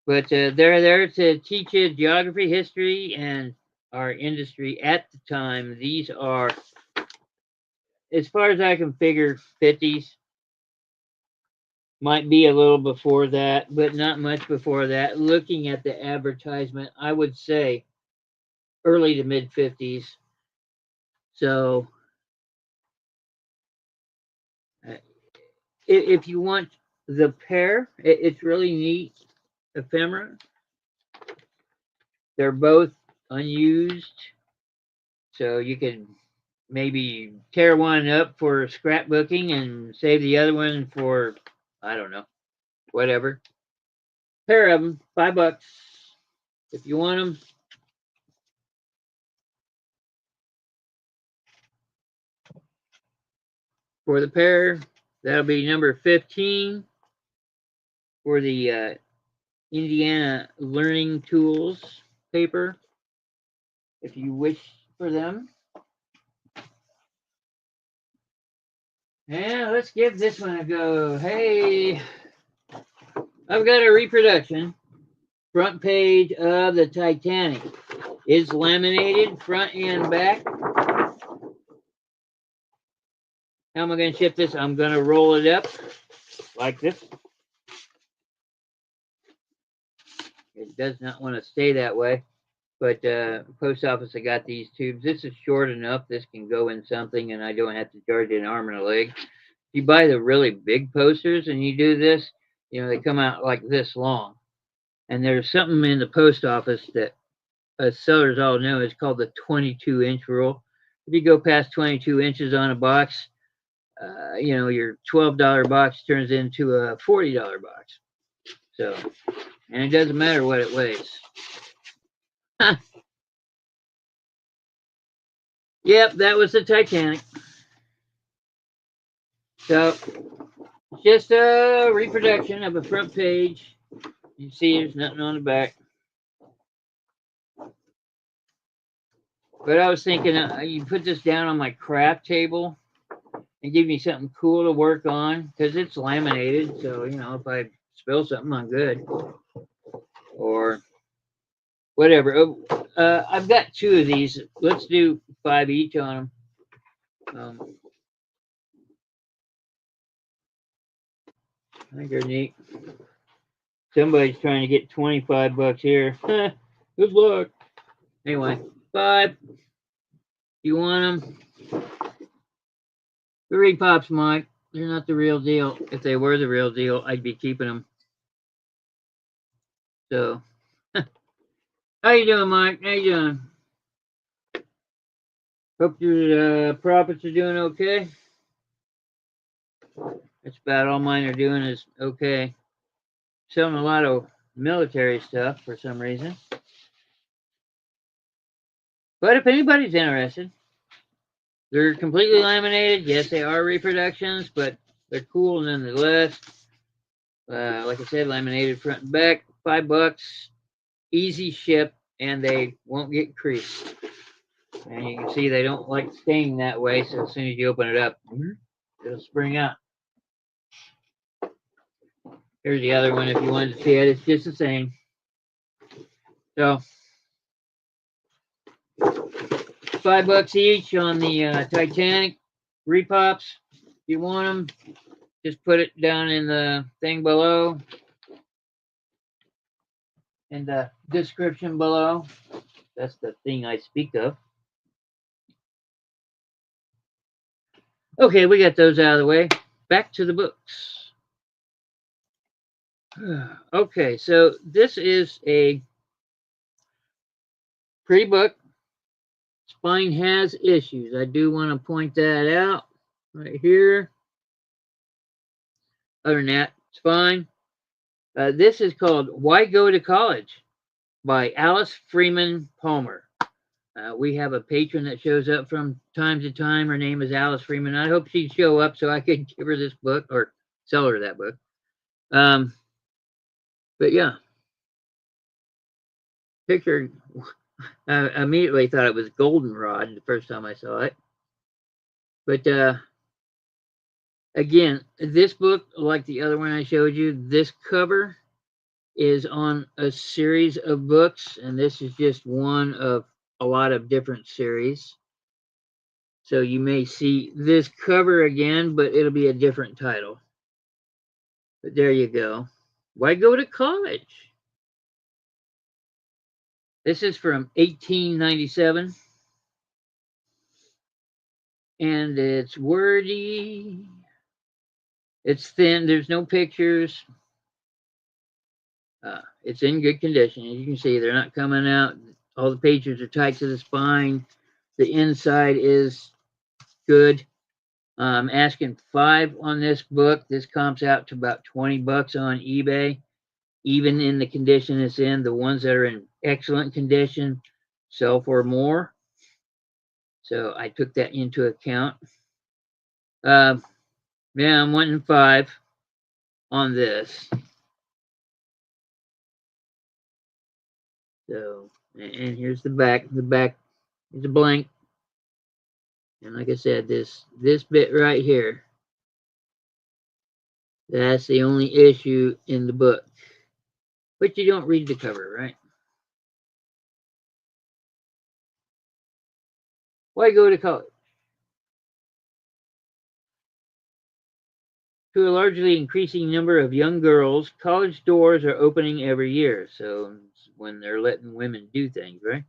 But they're there to teach you geography, history, and our industry at the time. These are, as far as I can figure, 50s. Might be a little before that, but not much before that. Looking at the advertisement, I would say early to mid 50s. So if you want the pair, it's really neat ephemera. They're both unused, so you could maybe tear one up for scrapbooking and save the other one for, I don't know, whatever. Pair of them, $5 if you want them. For the pair, that'll be number 15 for the Indiana Learning Tools paper, if you wish for them. And let's give this one a go. Hey, I've got a reproduction. Front page of the Titanic. It's laminated front and back. How am I going to ship this? I'm going to roll it up like this. It does not want to stay that way. But post office, I got these tubes. This is short enough. This can go in something, and I don't have to charge an arm and a leg. If you buy the really big posters and you do this, they come out like this long. And there's something in the post office that sellers all know is called the 22-inch rule. If you go past 22 inches on a box, your $12 box turns into a $40 box. So, and it doesn't matter what it weighs. Yep, that was the Titanic. So, just a reproduction of a front page. You see there's nothing on the back. But I was thinking you put this down on my craft table and give me something cool to work on because it's laminated. So, if I spill something, I'm good. Or whatever. I've got two of these. Let's do 5 each on them. I think they're neat. Somebody's trying to get $25 here. Good luck. Anyway, 5. You want them? 3 pops, Mike. They're not the real deal. If they were the real deal, I'd be keeping them. So, how you doing, Mike? How you doing? Hope your profits are doing okay. That's about all mine are doing is okay. Selling a lot of military stuff for some reason. But if anybody's interested, they're completely laminated. Yes, they are reproductions, but they're cool nonetheless. Like I said, laminated front and back, $5. Easy ship and they won't get creased. And you can see they don't like staying that way, so as soon as you open it up, it'll spring out. Here's the other one if you wanted to see it. It's just the same. So $5 each on the Titanic repops. If you want them, just put it down in the thing below, in the description below. That's the thing I speak of. Okay, we got those out of the way. Back to the books. Okay, so this is a pretty book. Spine has issues. I do want to point that out right here. Other than that, it's fine. This is called Why Go to College by Alice Freeman Palmer. We have a patron that shows up from time to time. Her name is Alice Freeman. I hope she'd show up so I could give her this book or sell her that book. But yeah, picture. I immediately thought it was goldenrod the first time I saw it. But again, this book, like the other one I showed you, this cover is on a series of books, and this is just one of a lot of different series. So you may see this cover again, but it'll be a different title. But there you go. Why go to college? This is from 1897. And it's wordy. It's thin. There's no pictures. It's in good condition. As you can see, they're not coming out. All the pages are tight to the spine. The inside is good. I'm asking $5 on this book. This comps out to about $20 on eBay. Even in the condition it's in, the ones that are in excellent condition sell for more. So I took that into account. Yeah, I'm wanting $5 on this. So, and here's the back. The back is a blank. And like I said, this bit right here, that's the only issue in the book. But you don't read the cover, right? Why go to college? To a largely increasing number of young girls, college doors are opening every year. So when they're letting women do things, right?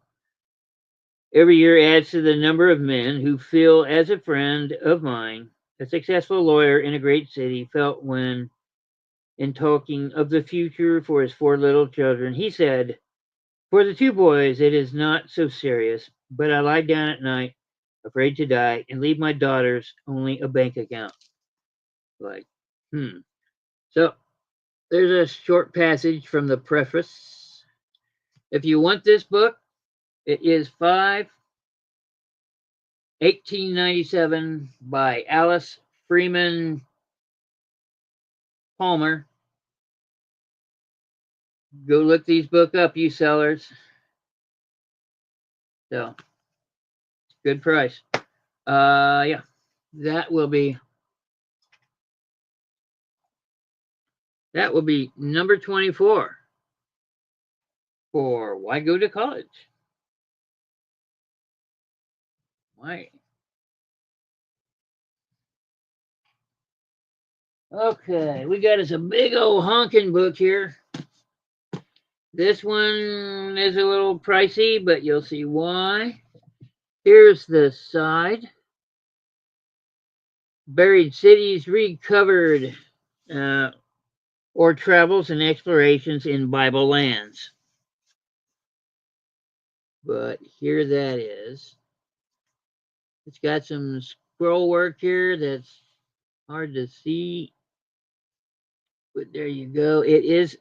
Every year adds to the number of men who feel, as a friend of mine, a successful lawyer in a great city, felt when, in talking of the future for his 4 little children, he said, "For the 2 boys, it is not so serious, but I lie down at night, afraid to die, and leave my daughters only a bank account." Like, So there's a short passage from the preface. If you want this book, it is 1897 by Alice Freeman Palmer. Go look these books up, you sellers. So, good price. Yeah, that will be number 24 for Why Go to College? Why? Okay, we got us a big old honking book here. This one is a little pricey, but you'll see why. Here's the side. Buried Cities Recovered, or Travels and Explorations in Bible Lands. But here that is. It's got some scroll work here that's hard to see. But there you go. It is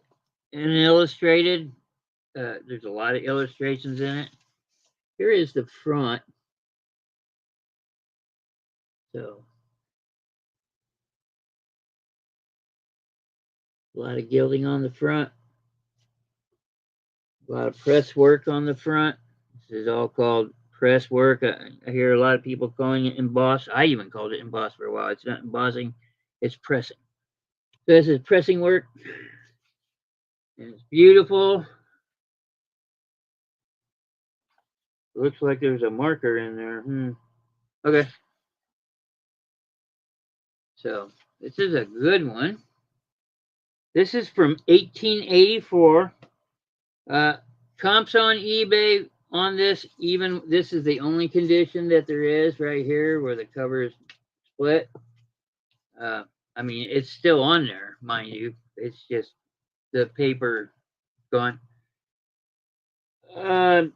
an illustrated. There's a lot of illustrations in it. Here is the front. So a lot of gilding on the front. A lot of press work on the front. This is all called press work. I hear a lot of people calling it emboss. I even called it emboss for a while. It's not embossing, it's pressing. So this is pressing work. And it's beautiful. Looks like there's a marker in there. Okay. So this is a good one. This is from 1884. Comps on eBay on this, even this is the only condition that there is right here where the cover is split. I mean, it's still on there, mind you. It's just the paper gone. I'm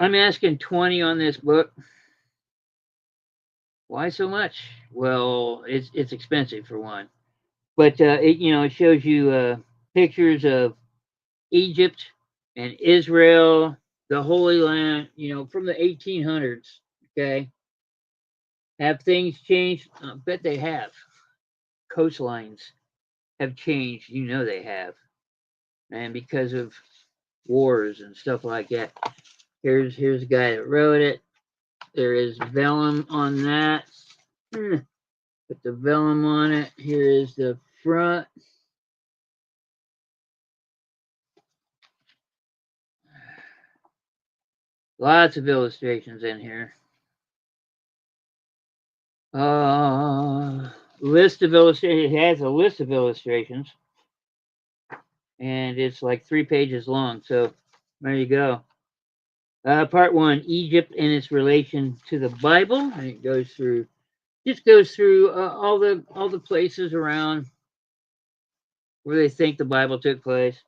asking 20 on this book. Why so much? Well, it's expensive for one, but it shows you pictures of Egypt and Israel, the Holy Land, from the 1800s. Okay, have things changed? I bet they have. Coastlines have changed. They have, and because of wars and stuff like that. Here's a guy that wrote it. There is vellum on that. Put the vellum on it. Here is the front. Lots of illustrations in here. List of illustrations. It has a list of illustrations, and it's like 3 pages long. So there you go. Part 1: Egypt and its relation to the Bible. And it goes through all the places around where they think the Bible took place.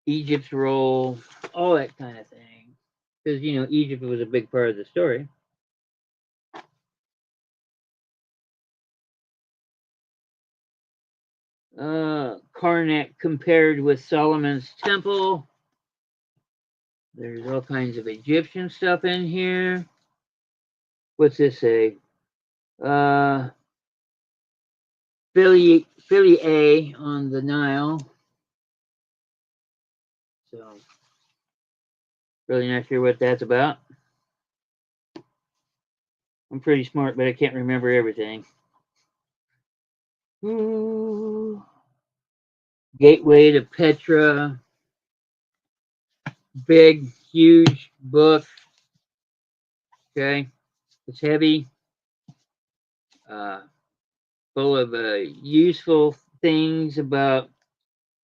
Egypt's role, all that kind of thing. Because, Egypt was a big part of the story. Karnak compared with Solomon's temple. There's all kinds of Egyptian stuff in here. What's this say? Philly on the Nile. So, really not sure what that's about. I'm pretty smart, but I can't remember everything. Ooh. Gateway to Petra. Big, huge book. Okay. It's heavy. Full of useful things about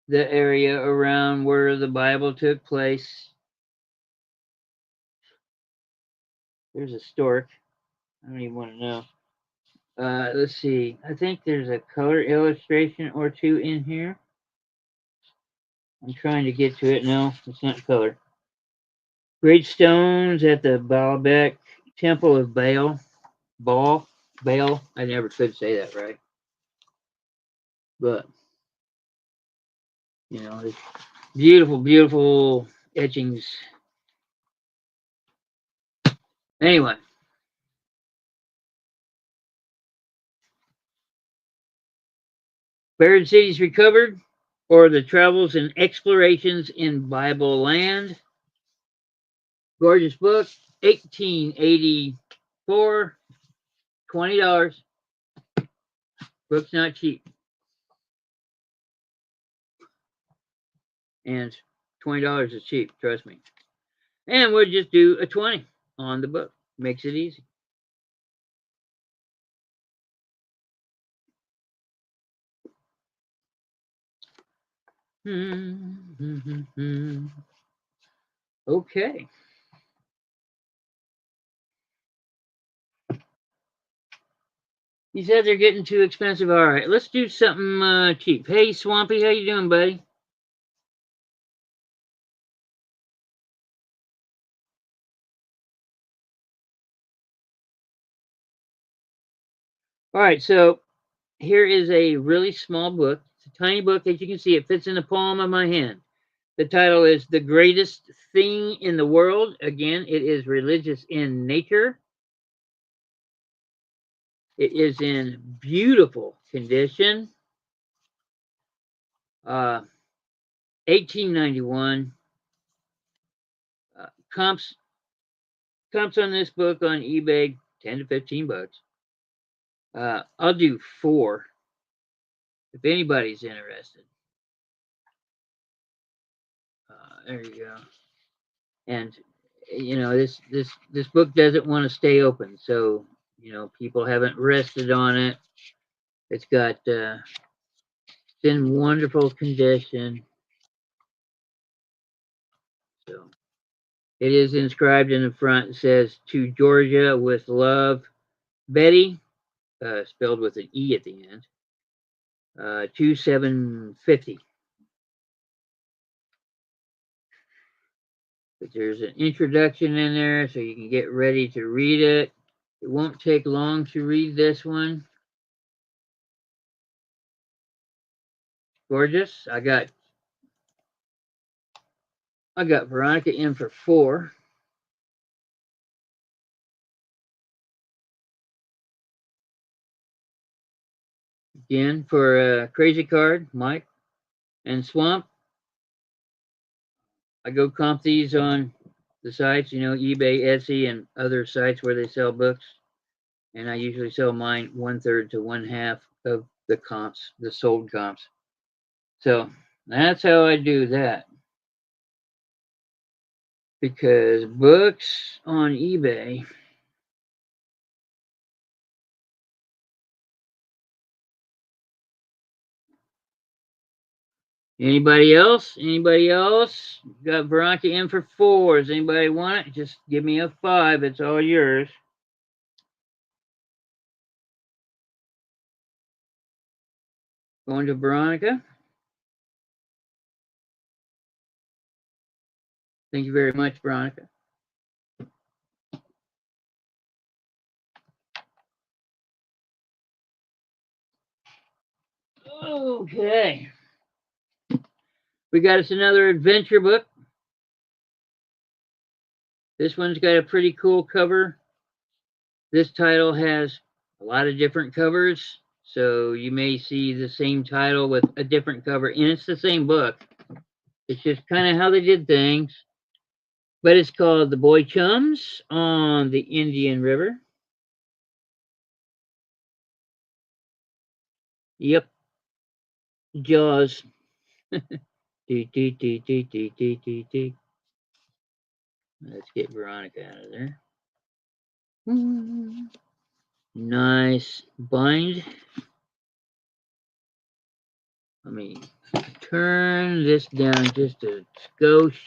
the area around where the Bible took place. There's a stork. I don't even want to know. Let's see. I think there's a color illustration or two in here. I'm trying to get to it. No, it's not color. Great stones at the Baalbek Temple of Baal. Baal. I never could say that right. But, there's beautiful, beautiful etchings. Anyway. Buried Cities Recovered, or The Travels and Explorations in Bible Land. Gorgeous book, 1884, $20. Book's not cheap. And $20 is cheap, trust me. And we'll just do a 20 on the book. Makes it easy. Okay. He said they're getting too expensive. All right, let's do something cheap. Hey, Swampy, how you doing, buddy? All right, so here is a really small book. It's a tiny book. As you can see, it fits in the palm of my hand. The title is The Greatest Thing in the World. Again, it is religious in nature. It is in beautiful condition. Uh, 1891. Comps on this book on eBay, 10 to 15 bucks. I'll do 4 if anybody's interested. There you go. And this book doesn't want to stay open, so people haven't rested on it. It's got it's in wonderful condition. So it is inscribed in the front. It says, "To Georgia with love, Betty," spelled with an E at the end. 2750. But there's an introduction in there, so you can get ready to read it. It won't take long to read this one. Gorgeous. I got Veronica in for 4. Again, for a crazy card, Mike and Swamp. I go comp these on the sites, eBay, Etsy, and other sites where they sell books. And I usually sell mine 1/3 to 1/2 of the comps, the sold comps. So that's how I do that. Because books on eBay, anybody else? Anybody else? Got Veronica in for 4. Does anybody want it? Just give me a 5. It's all yours. Going to Veronica. Thank you very much, Veronica. Okay. We got us another adventure book. This one's got a pretty cool cover. This title has a lot of different covers, so you may see the same title with a different cover, and it's the same book. It's just kind of how they did things. But it's called The Boy Chums on the Indian River. Yep. Jaws. Let's get Veronica out of there. Nice bind. Let me turn this down just a skosh.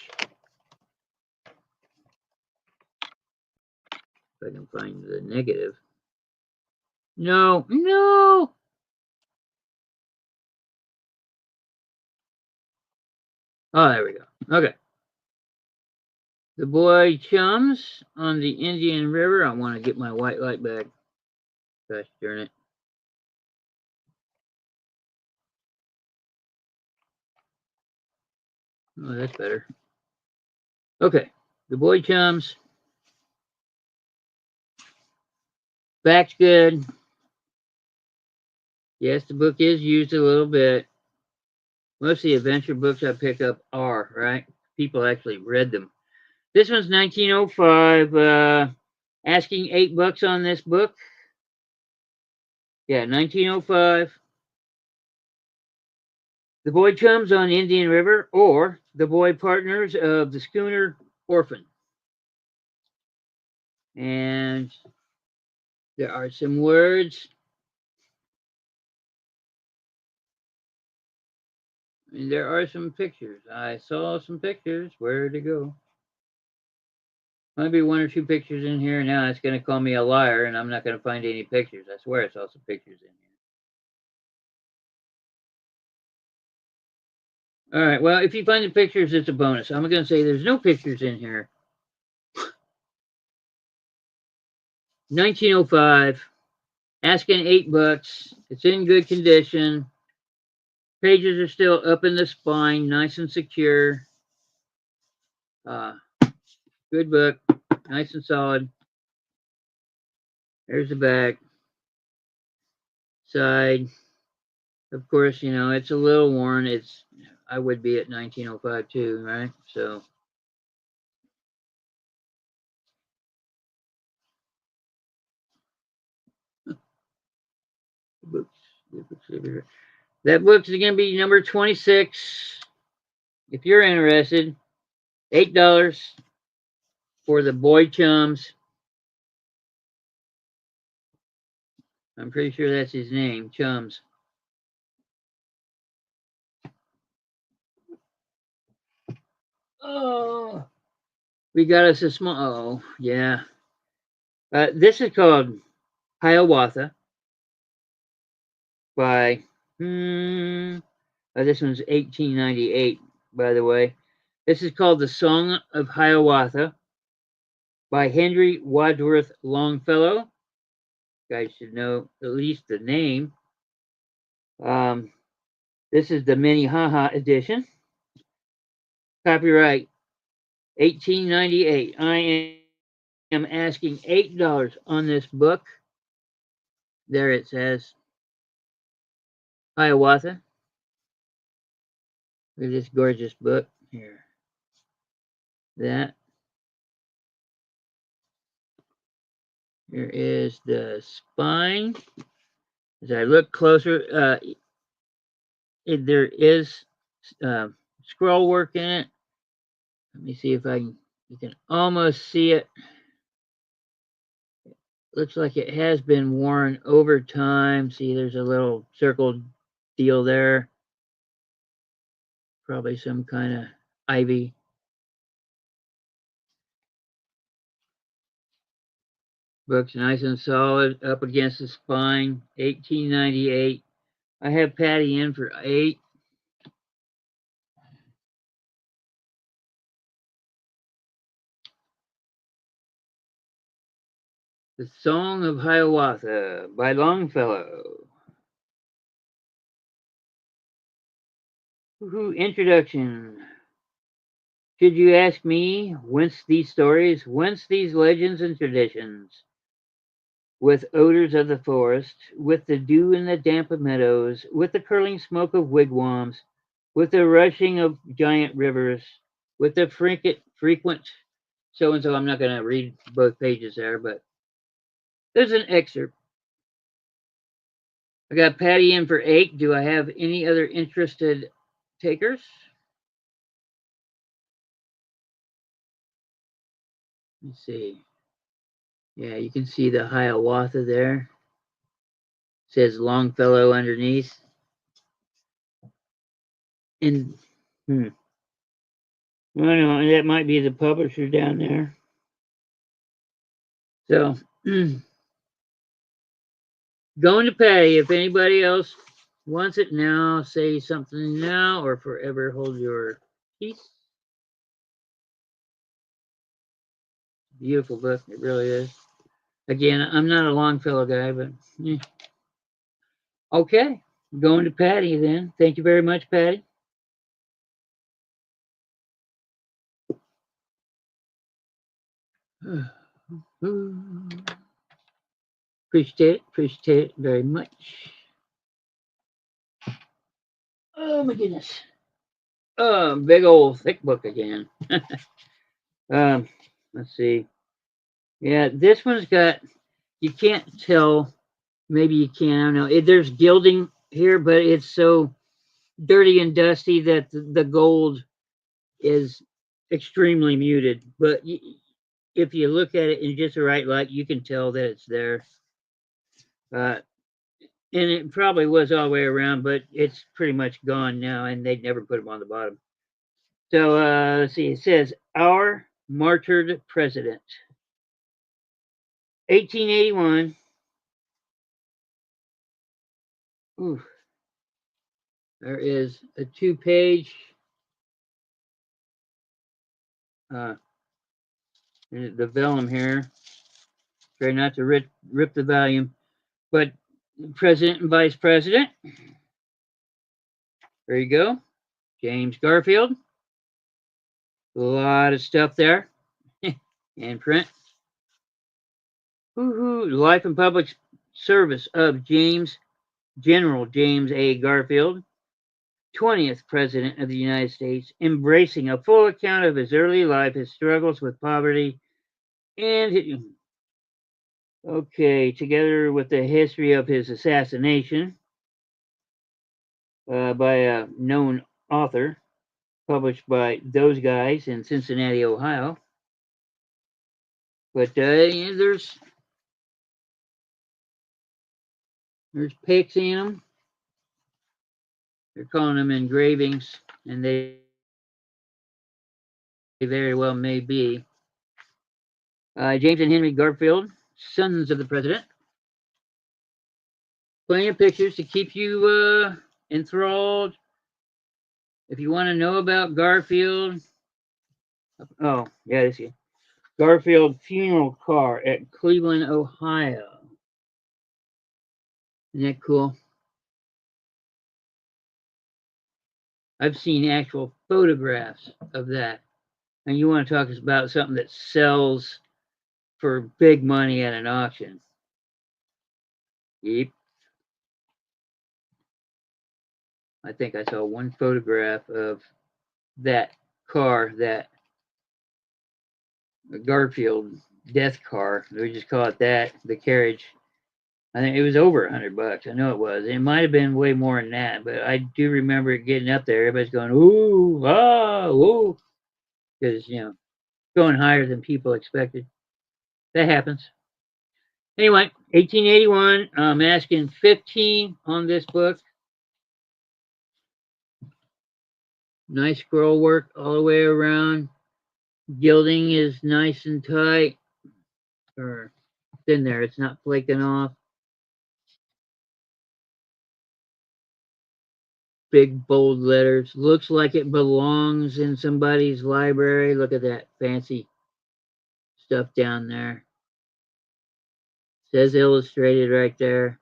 If I can find the negative. No. Oh, there we go. Okay. The Boy Chums on the Indian River. I want to get my white light back. Gosh darn it. Oh, that's better. Okay. The Boy Chums. Back's good. Yes, the book is used a little bit. Most of the adventure books I pick up are, right? People actually read them. This one's 1905. Asking $8 on this book. Yeah, 1905. The Boy Chums on Indian River, or The Boy Partners of the Schooner Orphan. And there are some words. And there are some pictures. I saw some pictures. Where to go? Might be 1 or 2 pictures in here. Now it's going to call me a liar, and I'm not going to find any pictures. I swear I saw some pictures in here. All right. Well, if you find the pictures, it's a bonus. I'm going to say there's no pictures in here. 1905. Asking $8. It's in good condition. Pages are still up in the spine, nice and secure. Good book, nice and solid. There's the back, side. Of course, you know, it's a little worn. I would be at 1905 too, right? So, books, that book's going to be number 26. If you're interested, $8 for the Boy Chums. I'm pretty sure that's his name, Chums. Oh, we got us a small. Oh, yeah. This is called Hiawatha by. This one's 1898, by the way. This is called The Song of Hiawatha by Henry Wadsworth Longfellow. You guys should know at least the name. Um, this is the Minnehaha edition. Copyright 1898. I am asking $8 on this book. There it says Hiawatha. Look at this gorgeous book here. That. Here is the spine. As I look closer, there is scroll work in it. Let me see if you can almost see it. Looks like it has been worn over time. See, there's a little circled deal there. Probably some kind of ivy. Book's nice and solid up against the spine. 1898. I have Patty in for 8. The Song of Hiawatha by Longfellow. Introduction. Should you ask me, whence these stories, whence these legends and traditions? With odors of the forest, with the dew in the damp of meadows, with the curling smoke of wigwams, with the rushing of giant rivers, with the frequent so and so. I'm not going to read both pages there, but there's an excerpt. I got Patty in for 8. Do I have any other interested takers? Let's see. Yeah, you can see the Hiawatha there. It says Longfellow underneath. And I don't know, that might be the publisher down there. So going to Patty. If anybody else wants it now, say something now or forever hold your peace. Beautiful book, it really is. Again, I'm not a Longfellow guy, but okay. Going to Patty then. Thank you very much, Patty. Appreciate it very much. Oh my goodness. Oh, big old thick book again. Let's see. Yeah, this one's got, you can't tell, maybe you can, I don't know. There's gilding here, but it's so dirty and dusty that the gold is extremely muted. But if you look at it in just the right light, you can tell that it's there. And it probably was all the way around, but it's pretty much gone now, and they'd never put them on the bottom. So let's see. It says Our Martyred President, 1881. Ooh, there is a 2-page. The vellum here. Try not to rip the volume, but President and Vice President. There you go. James Garfield. A lot of stuff there in print. Life and Public Service of James General James A. Garfield, 20th President of the United States, embracing a full account of his early life, his struggles with poverty, and okay, together with the history of his assassination by a known author, published by those guys in Cincinnati, Ohio. But yeah, there's pics in them. They're calling them engravings, and they very well may be. James and Henry Garfield, sons of the president. Plenty of pictures to keep you enthralled. If you want to know about Garfield, oh yeah, this is Garfield funeral car at Cleveland, Ohio. Isn't that cool? I've seen actual photographs of that. And you want to talk about something that sells for big money at an auction. Yep. I think I saw one photograph of that car, that Garfield death car. We just call it that, the carriage. I think it was over $100. I know it was. It might have been way more than that, but I do remember it getting up there. Everybody's going, ooh, ah, ooh, because, going higher than people expected. That happens. Anyway, 1881, I'm asking 15 on this book. Nice scroll work all the way around. Gilding is nice and tight, or thin there. It's not flaking off. Big bold letters. Looks like it belongs in somebody's library. Look at that fancy stuff down there. Says illustrated right there.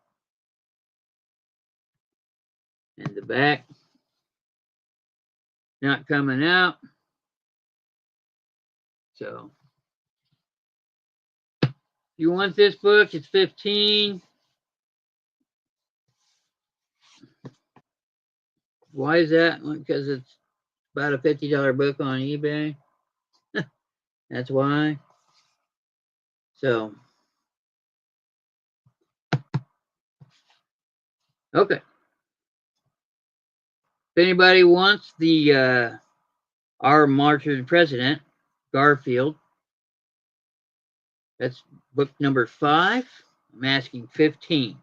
And the back. Not coming out. So if you want this book, it's 15. Why is that? Because it's about a $50 book on eBay. That's why. So, okay. If anybody wants the Our Martyred President, Garfield, that's book number 5. I'm asking 15.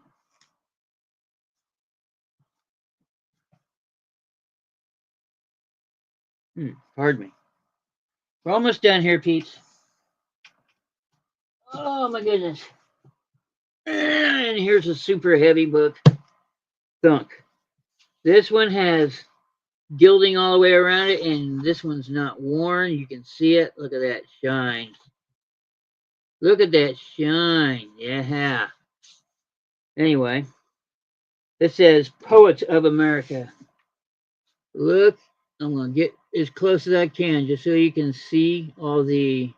Pardon me. We're almost done here, Pete's. Oh my goodness. And here's a super heavy book. Thunk. This one has gilding all the way around it, and this one's not worn. You can see it. Look at that shine. Look at that shine. Yeah. Anyway, it says Poets of America. Look, I'm going to get as close as I can just so you can see all the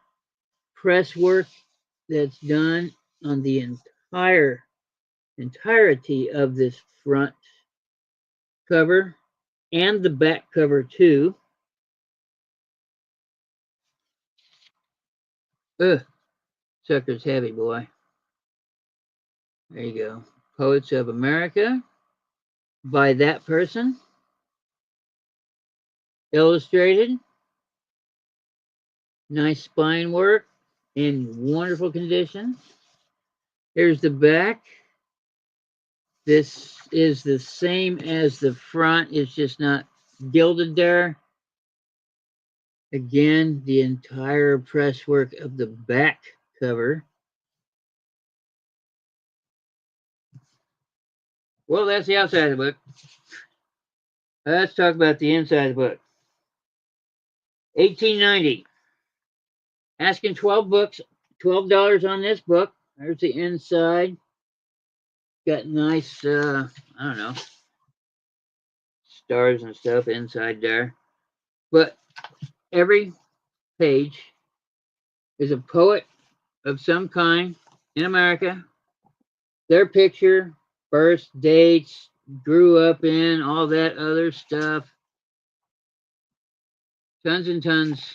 press work that's done on the entirety of this front cover and the back cover too. Ugh, sucker's heavy, boy. There you go. Poets of America by that person. Illustrated. Nice spine work in wonderful condition. Here's the back. This is the same as the front. It's just not gilded there. Again, the entire press work of the back cover. Well, that's the outside of the book. Let's talk about the inside of the book. 1890. Asking $12 on this book. There's the inside. Got nice, I don't know, stars and stuff inside there. But every page is a poet of some kind in America. Their picture birth dates, grew up in, all that other stuff. Tons and tons.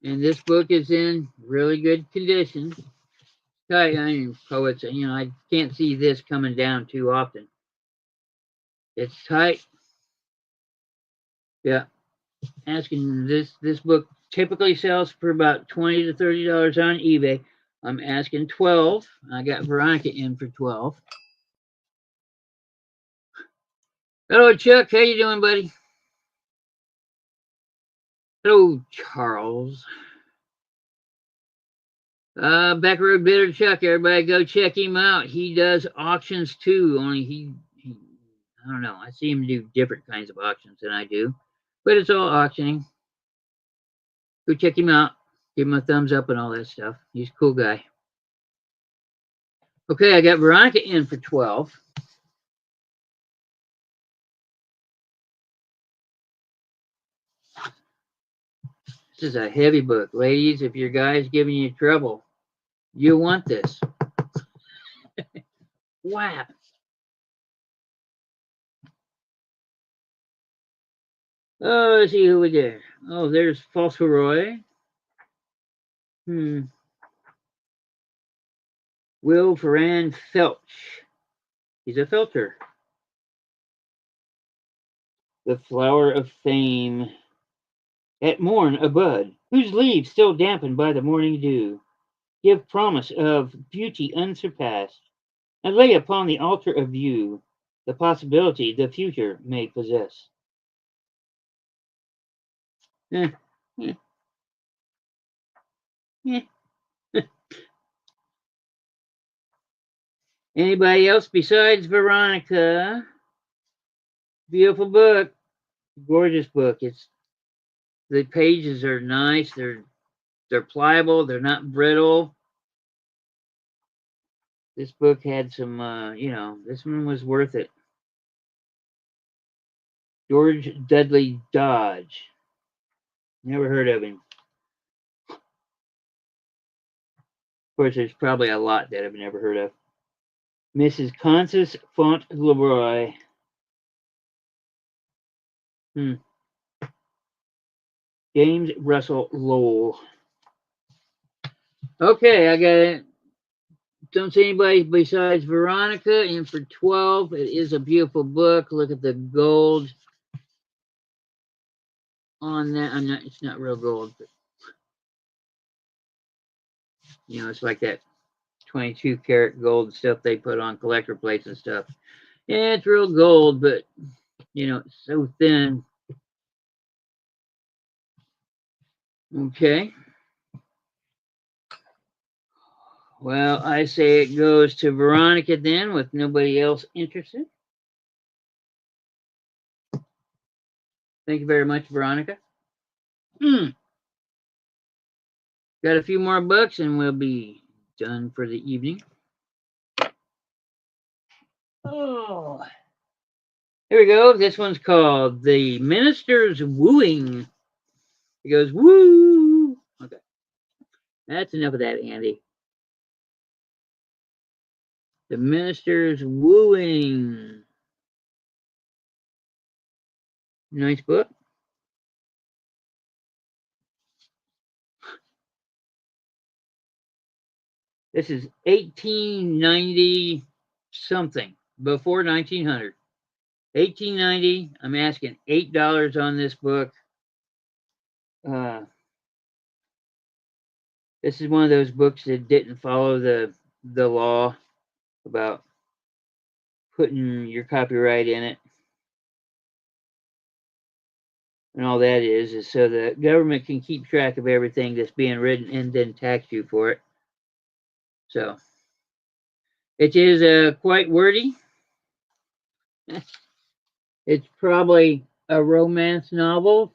And this book is in really good condition. I mean, poets, I can't see this coming down too often. It's tight. Yeah. Asking this book typically sells for about $20 to $30 on eBay. I'm asking 12. I got Veronica in for 12. Hello, Chuck. How you doing, buddy? Hello, Charles. Back Road Bitter Chuck. Everybody go check him out. He does auctions too. Only he I don't know. I see him do different kinds of auctions than I do, but it's all auctioning. Go check him out. Give him a thumbs up and all that stuff. He's a cool guy. Okay, I got Veronica in for 12. This is a heavy book. Ladies, if your guy's giving you trouble, you want this. Wow. Oh, let's see who we got. Oh, there's Fauntleroy. Will Ferran Felch. He's a felter. The flower of fame. At morn a bud, whose leaves still dampened by the morning dew, give promise of beauty unsurpassed, and lay upon the altar of view the possibility the future may possess. Eh, eh, eh. Anybody else besides Veronica? Beautiful book, gorgeous book. It's the pages are nice. They're pliable. They're not brittle. This book had some, this one was worth it. George Dudley Dodge. Never heard of him. Of course, there's probably a lot that I've never heard of. Mrs. Constance Fauntleroy. James Russell Lowell. Okay, I got it. Don't see anybody besides Veronica in for 12. It is a beautiful book. Look at the gold on that. It's not real gold, but it's like that 22 karat gold stuff they put on collector plates and stuff. Yeah, it's real gold, but it's so thin. Okay. Well, I say it goes to Veronica then, with nobody else interested. Thank you very much, Veronica. Got a few more books and we'll be done for the evening. Oh, here we go. This one's called The Minister's Wooing. It goes, woo. Okay. That's enough of that, Andy. The Minister's Wooing. Nice book. This is 1890 something, before 1900. 1890. I'm asking $8 on this book. This is one of those books that didn't follow the law about putting your copyright in it. And all that is so the government can keep track of everything that's being written and then tax you for it. So it is quite wordy. It's probably a romance novel,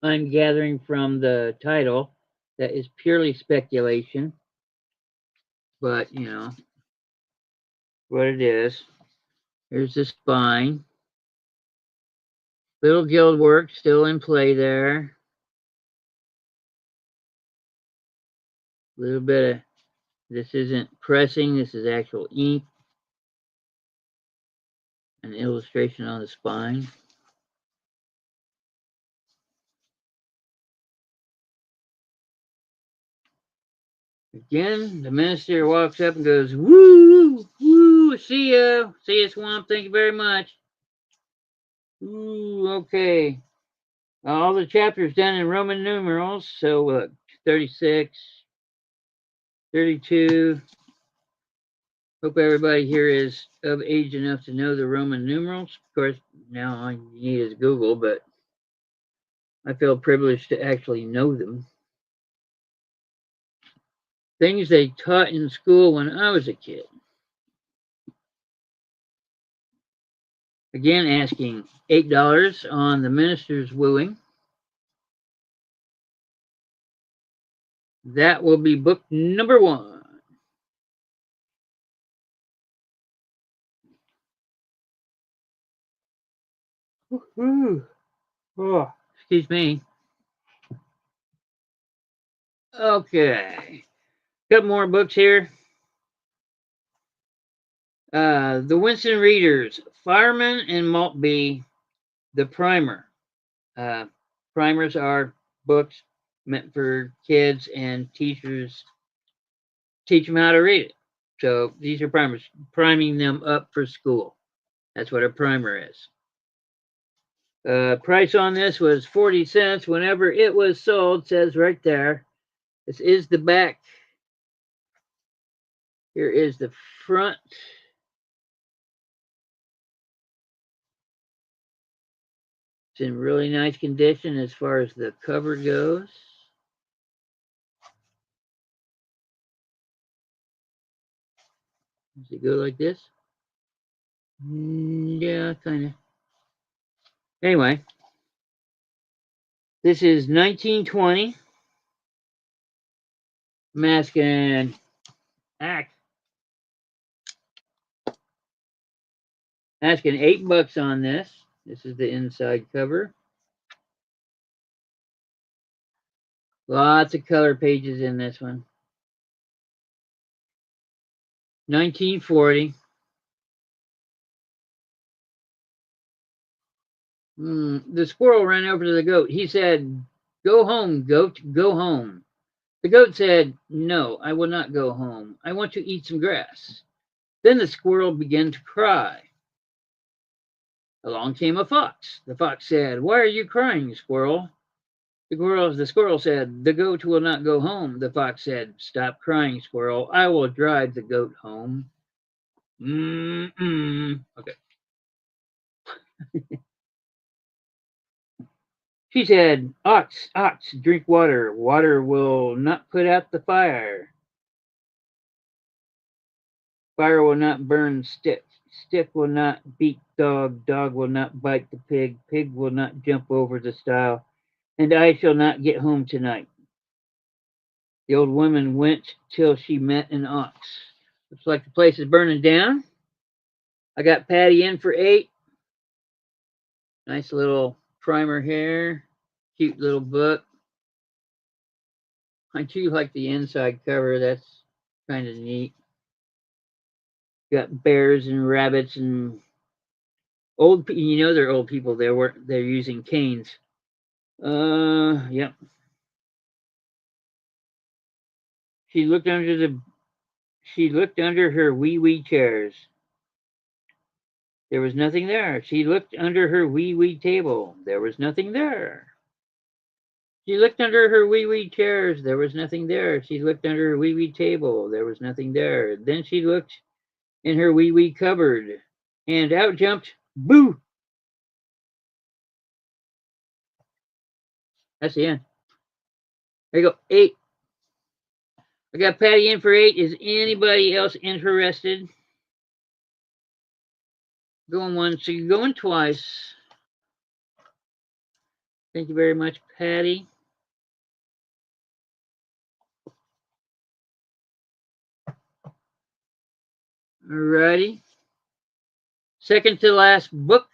I'm gathering from the title. That is purely speculation. But, what it is. Here's the spine. Little guild work still in play there. A little bit of This isn't pressing, this is actual ink. An illustration on the spine. Again, the minister walks up and goes, "Woo, woo, see ya, Swamp, thank you very much." Ooh, okay. All the chapters done in Roman numerals, so 36, 32. Hope everybody here is of age enough to know the Roman numerals. Of course, now all you need is Google, but I feel privileged to actually know them. Things they taught in school when I was a kid. Again, asking $8 on the minister's wooing. That will be book number 1. Woo-hoo. Oh, excuse me. Okay. Got more books here. The Winston Readers, Fireman and Maltby, the primer. Primers are books meant for kids and teachers, teach them how to read it. So these are primers, priming them up for school. That's what a primer is. Price on this was 40 cents whenever it was sold, says right there. This is the back. Here is the front. It's in really nice condition as far as the cover goes. Does it go like this? Yeah, kind of. Anyway, this is 1920. Mask and act. Asking $8 on this. This is the inside cover. Lots of color pages in this one. 1940. The squirrel ran over to the goat. He said, "Go home, goat, go home." The goat said, "No, I will not go home. I want to eat some grass." Then the squirrel began to cry. Along came a fox. The fox said, "Why are you crying, squirrel?" The squirrel said, "The goat will not go home." The fox said, "Stop crying, squirrel. I will drive the goat home." Okay. She said, "Ox, ox, drink water. Water will not put out the fire. Fire will not burn stick. Stick will not beat dog. Dog will not bite the pig. Pig will not jump over the stile. And I shall not get home tonight." The old woman went till she met an ox. Looks like the place is burning down. I got Patty in for 8. Nice little primer here. Cute little book. I do like the inside cover. That's kind of neat. Got bears and rabbits and old. They're old people. They're using canes. Yep. She looked under her wee chairs. There was nothing there. She looked under her wee table. There was nothing there. She looked under her wee chairs. There was nothing there. She looked under her wee table. There was nothing there. Then she looked in her wee cupboard, and out jumped Boo. That's the end. There you go. 8. I got Patty in for 8. Is anybody else interested? Going once, so you're going twice. Thank you very much, Patty. Alrighty. Second to last book.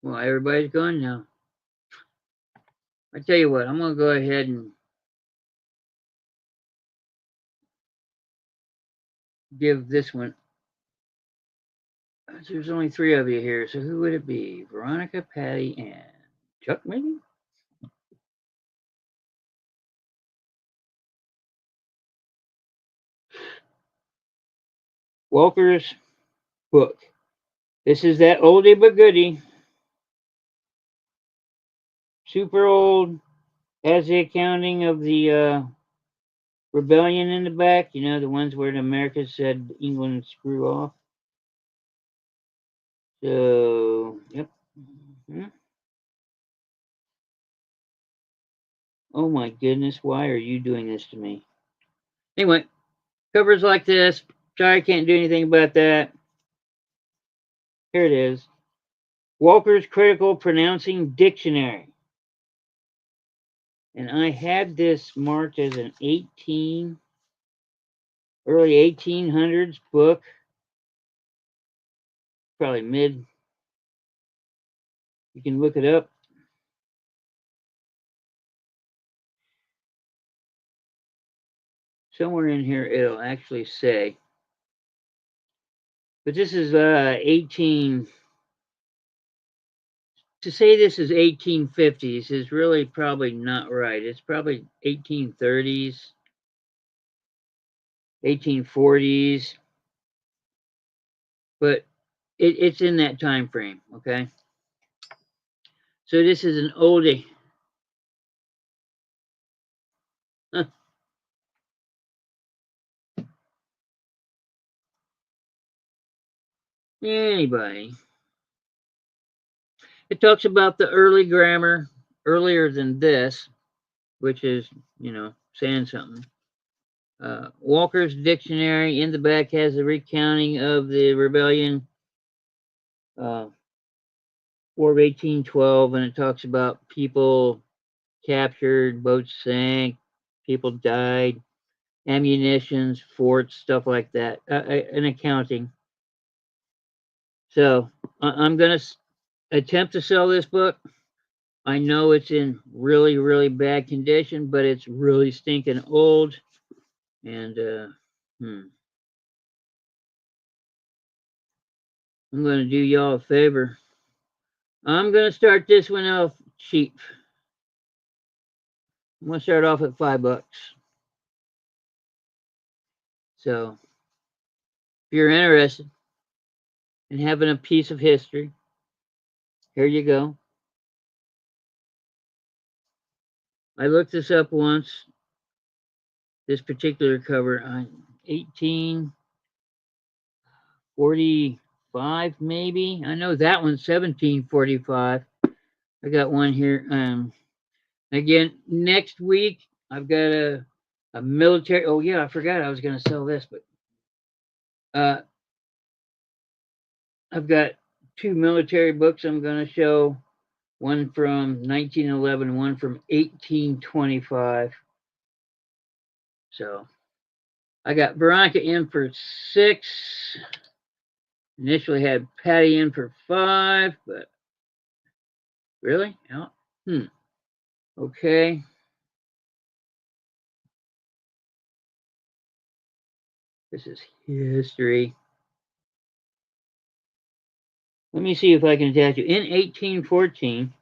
Well, everybody's gone now. I tell you what, I'm going to go ahead and give this one. There's only 3 of you here, so who would it be? Veronica, Patty, and Chuck, maybe? Walker's book. This is that oldie but goodie. Super old. Has the accounting of the rebellion in the back. You know, the ones where the Americans said England screw off. So, yep. Mhm. Oh my goodness, why are you doing this to me? Anyway, covers like this. Sorry, I can't do anything about that. Here it is. Walker's Critical Pronouncing Dictionary. And I had this marked as an early 1800s book. Probably mid. You can look it up. Somewhere in here it'll actually say. But this is 18. To say this is 1850s is really probably not right. It's probably 1830s, 1840s, but it's in that time frame. Okay, so this is an oldie. Anybody. It talks about the early grammar earlier than this, which is, saying something. Walker's Dictionary in the back has a recounting of the rebellion, War of 1812, and it talks about people captured, boats sank, people died, ammunitions, forts, stuff like that, an accounting. So I'm going to attempt to sell this book. I know it's in really, really bad condition, but it's really stinking old. And I'm going to do y'all a favor. I'm going to start this one off cheap. I'm going to start off at $5. So if you're interested in having a piece of history, here you go. I looked this up once. This particular cover on 1845, maybe. I know that one's 1745. I got one here. Again, next week I've got a military. Oh yeah, I forgot I was going to sell this, but I've got 2 military books I'm going to show. One from 1911, one from 1825. So I got Veronica in for 6. Initially had Patty in for 5, but really? Oh, okay. This is history. Let me see if I can attach you. In 1814,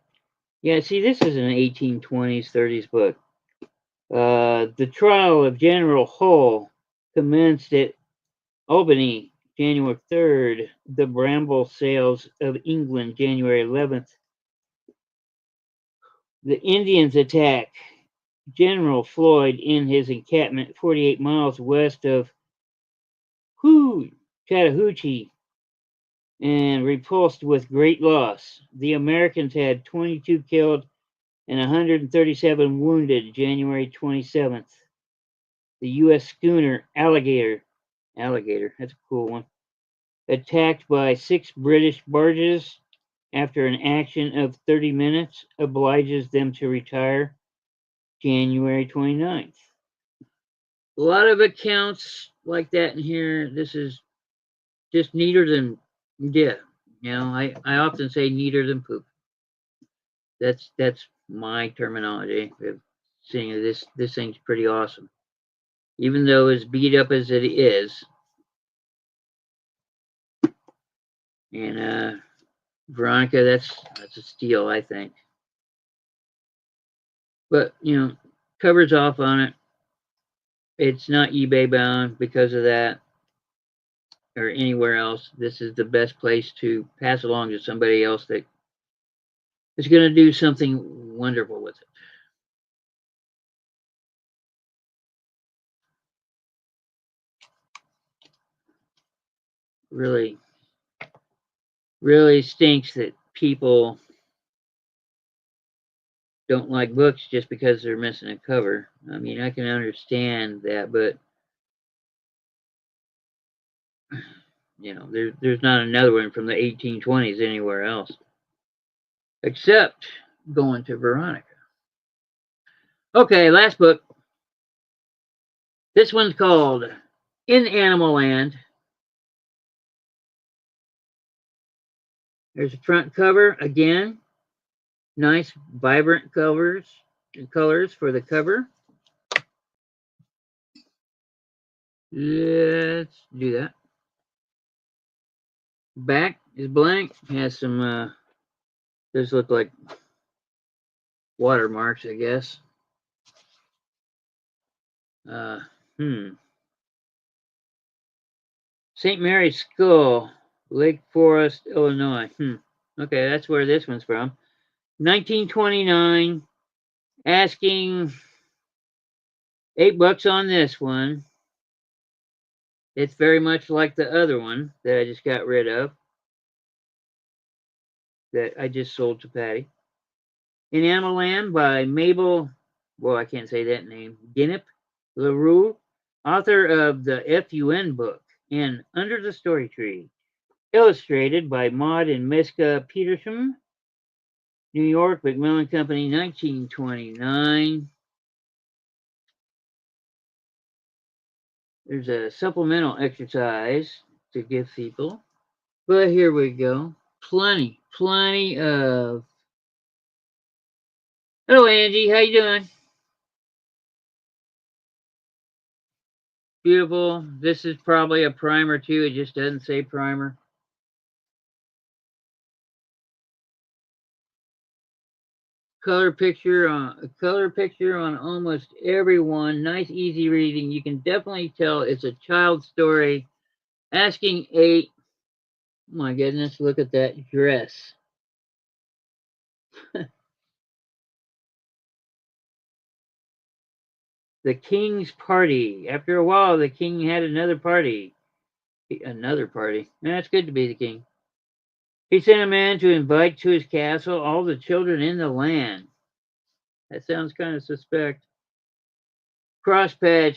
yeah, see, this is an 1820s, 30s book. The trial of General Hull commenced at Albany, January 3rd. The Bramble sales of England, January 11th. The Indians attack General Floyd in his encampment 48 miles west of Chattahoochee and repulsed with great loss. The Americans had 22 killed and 137 wounded January 27th. The U.S. schooner Alligator, that's a cool one, attacked by 6 British barges after an action of 30 minutes, obliges them to retire January 29th. A lot of accounts like that in here. This is just neater than, yeah. I often say neater than poop. That's my terminology of saying this thing's pretty awesome. Even though as beat up as it is, And Veronica, that's a steal, I think. But cover's off on it. It's not eBay bound because of that, or anywhere else. This is the best place to pass along to somebody else that is going to do something wonderful with it. Really, really stinks that people don't like books just because they're missing a cover. I mean, I can understand that, but there's not another one from the 1820s anywhere else, except going to Veronica. Okay, last book. This one's called In Animal Land. There's a front cover again. Nice, vibrant colors for the cover. Let's do that. Back is blank. Has some, those look like watermarks, I guess. St. Mary's School, Lake Forest, Illinois. Okay, that's where this one's from. 1929. Asking $8 on this one. It's very much like the other one that I just got rid of, that I just sold to Patty. In Animal Land by Mabel, well, I can't say that name, Ginnip LaRue, author of the FUN book and Under the Story Tree. Illustrated by Maud and Miska Peterson. New York, Macmillan Company, 1929. There's a supplemental exercise to give people. But here we go. Plenty of... Hello, Angie. How you doing? Beautiful. This is probably a primer, too. It just doesn't say primer. Color picture on almost everyone. Nice, easy reading. You can definitely tell it's a child story. Asking 8. Oh my goodness, look at that dress. The king's party. After a while, the king had another party. Another party. That's good to be the king. He sent a man to invite to his castle all the children in the land. That sounds kind of suspect. Crosspatch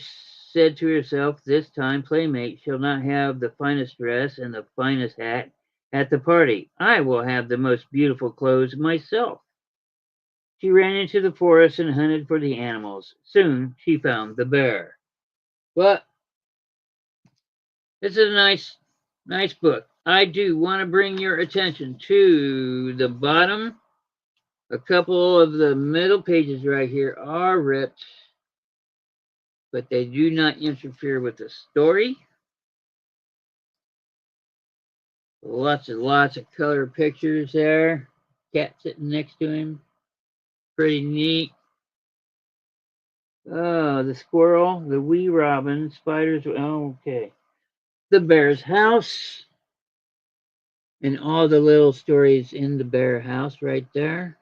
said to herself, this time Playmate shall not have the finest dress and the finest hat at the party. I will have the most beautiful clothes myself. She ran into the forest and hunted for the animals. Soon she found the bear. But this is a nice book. I do want to bring your attention to the bottom. A couple of the middle pages right here are ripped, but they do not interfere with the story. Lots of color pictures there. Cat sitting next to him. Pretty neat. Oh, the squirrel, the wee robin, spiders. Oh, okay. The bear's house. And all the little stories in the bear house right there.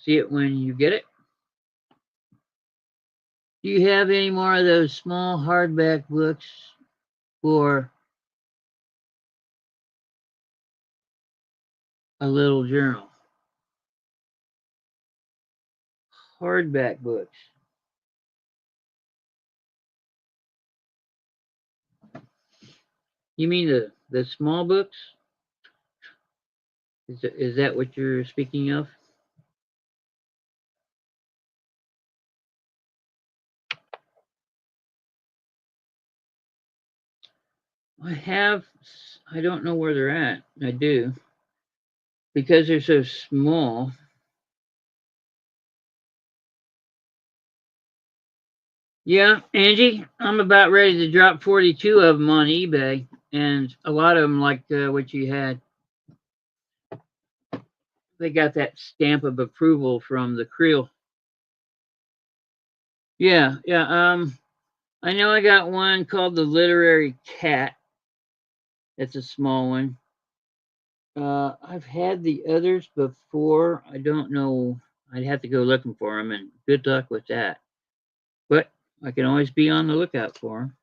See it when you get it. Do you have any more of those small hardback books for a little journal? Hardback books. You mean the small books? Is that what you're speaking of? I don't know where they're at. I do. Because they're so small. Yeah, Angie, I'm about ready to drop 42 of them on eBay. and a lot of them, like what you had, they got that stamp of approval from the Creel. Yeah, yeah. I know I got one called the Literary Cat. It's a small one. I've had the others before. I don't know. I'd have to go looking for them, and good luck with that. But I can always be on the lookout for them.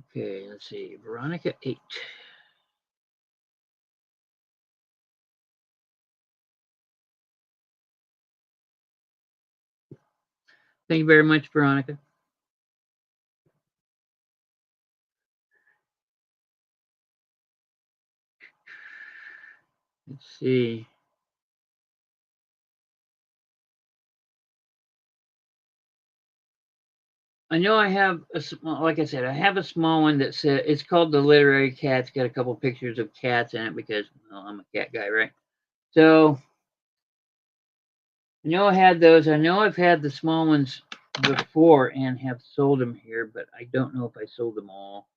Okay, let's see. Veronica 8. Thank you very much, Veronica. Let's see. I know I have a like I said, I have a small one that said it's called the Literary Cat. It's got a couple pictures of cats in it because well, I'm a cat guy, right? So I know I had those. I know I've had the small ones before and have sold them here, but I don't know if I sold them all.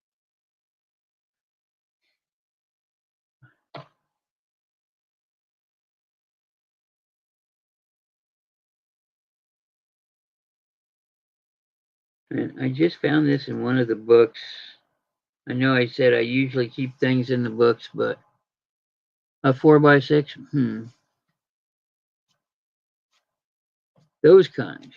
And I just found this in one of the books. I know I said I usually keep things in the books, but a 4x6, those kinds.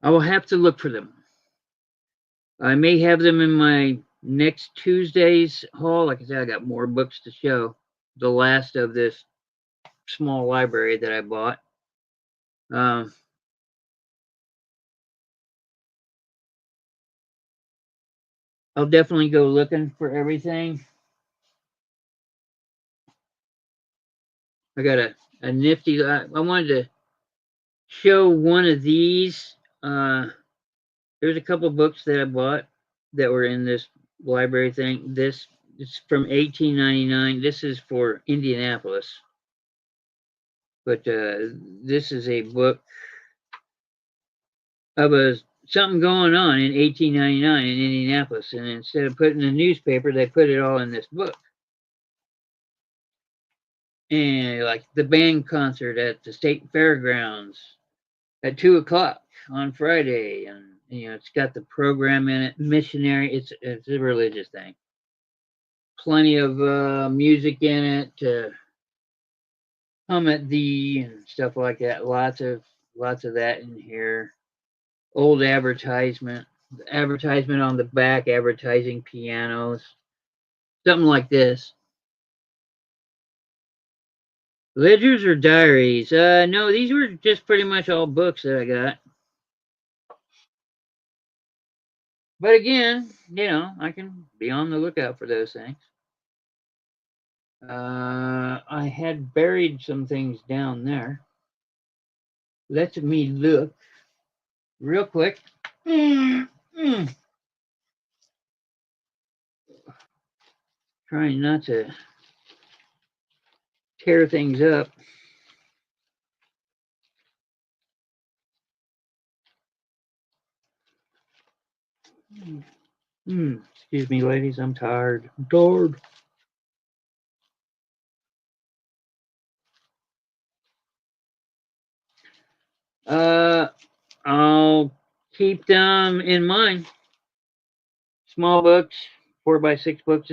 I will have to look for them. I may have them in my next Tuesday's haul. Like I said, I got more books to show. The last of this small library that I bought. Um, I'll definitely go looking for everything. I got a nifty. I wanted to show one of these. There's a couple books that I bought that were in this library thing. This is from 1899. This is for Indianapolis, but this is a book of something going on in 1899 in Indianapolis, and instead of putting in the newspaper, they put it all in this book. And like the band concert at the state fairgrounds at 2 o'clock on Friday, and it's got the program in it. Missionary. It's a religious thing. Plenty of music in it to hum at thee and stuff like that. Lots of that in here. Old advertisement on the back, advertising pianos, something like this. Ledgers or diaries? No, these were just pretty much all books that I got. But again, I can be on the lookout for those things. I had buried some things down there. Let me look real quick. Trying not to tear things up. Excuse me, ladies. I'm tired. I'm tired. I'll keep them in mind. Small books, 4x6 books,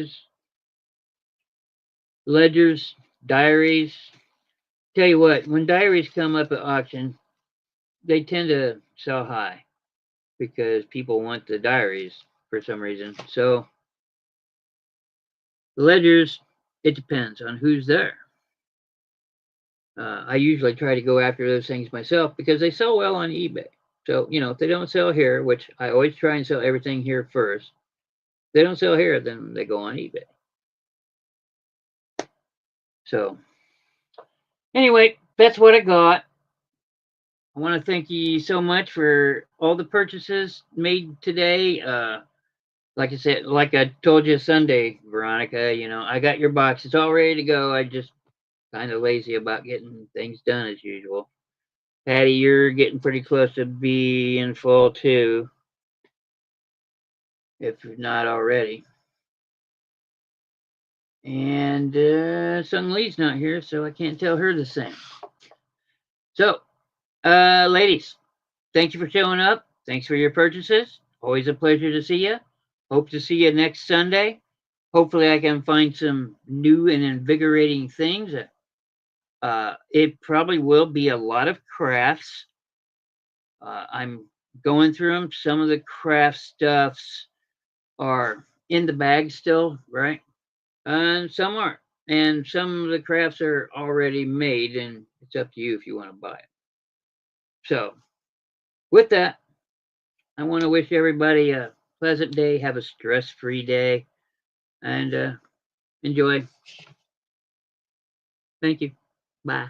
ledgers, diaries. Tell you what, when diaries come up at auction, they tend to sell high because people want the diaries for some reason. So the ledgers, it depends on who's there. I usually try to go after those things myself because they sell well on eBay. So, if they don't sell here, which I always try and sell everything here first, if they don't sell here, then they go on eBay. So, anyway, that's what I got. I want to thank you so much for all the purchases made today. Like I said, like I told you Sunday, Veronica, I got your box. It's all ready to go. I just kind of lazy about getting things done as usual. Patty, you're getting pretty close to being full too, if you're not already. And Sung Lee's not here, so I can't tell her the same. So, ladies, thank you for showing up. Thanks for your purchases. Always a pleasure to see you. Hope to see you next Sunday. Hopefully, I can find some new and invigorating things. It probably will be a lot of crafts. I'm going through them. Some of the craft stuffs are in the bag still, right? And some aren't. And some of the crafts are already made, and it's up to you if you want to buy it. So, with that, I want to wish everybody a pleasant day, have a stress free day, and enjoy. Thank you. Bye.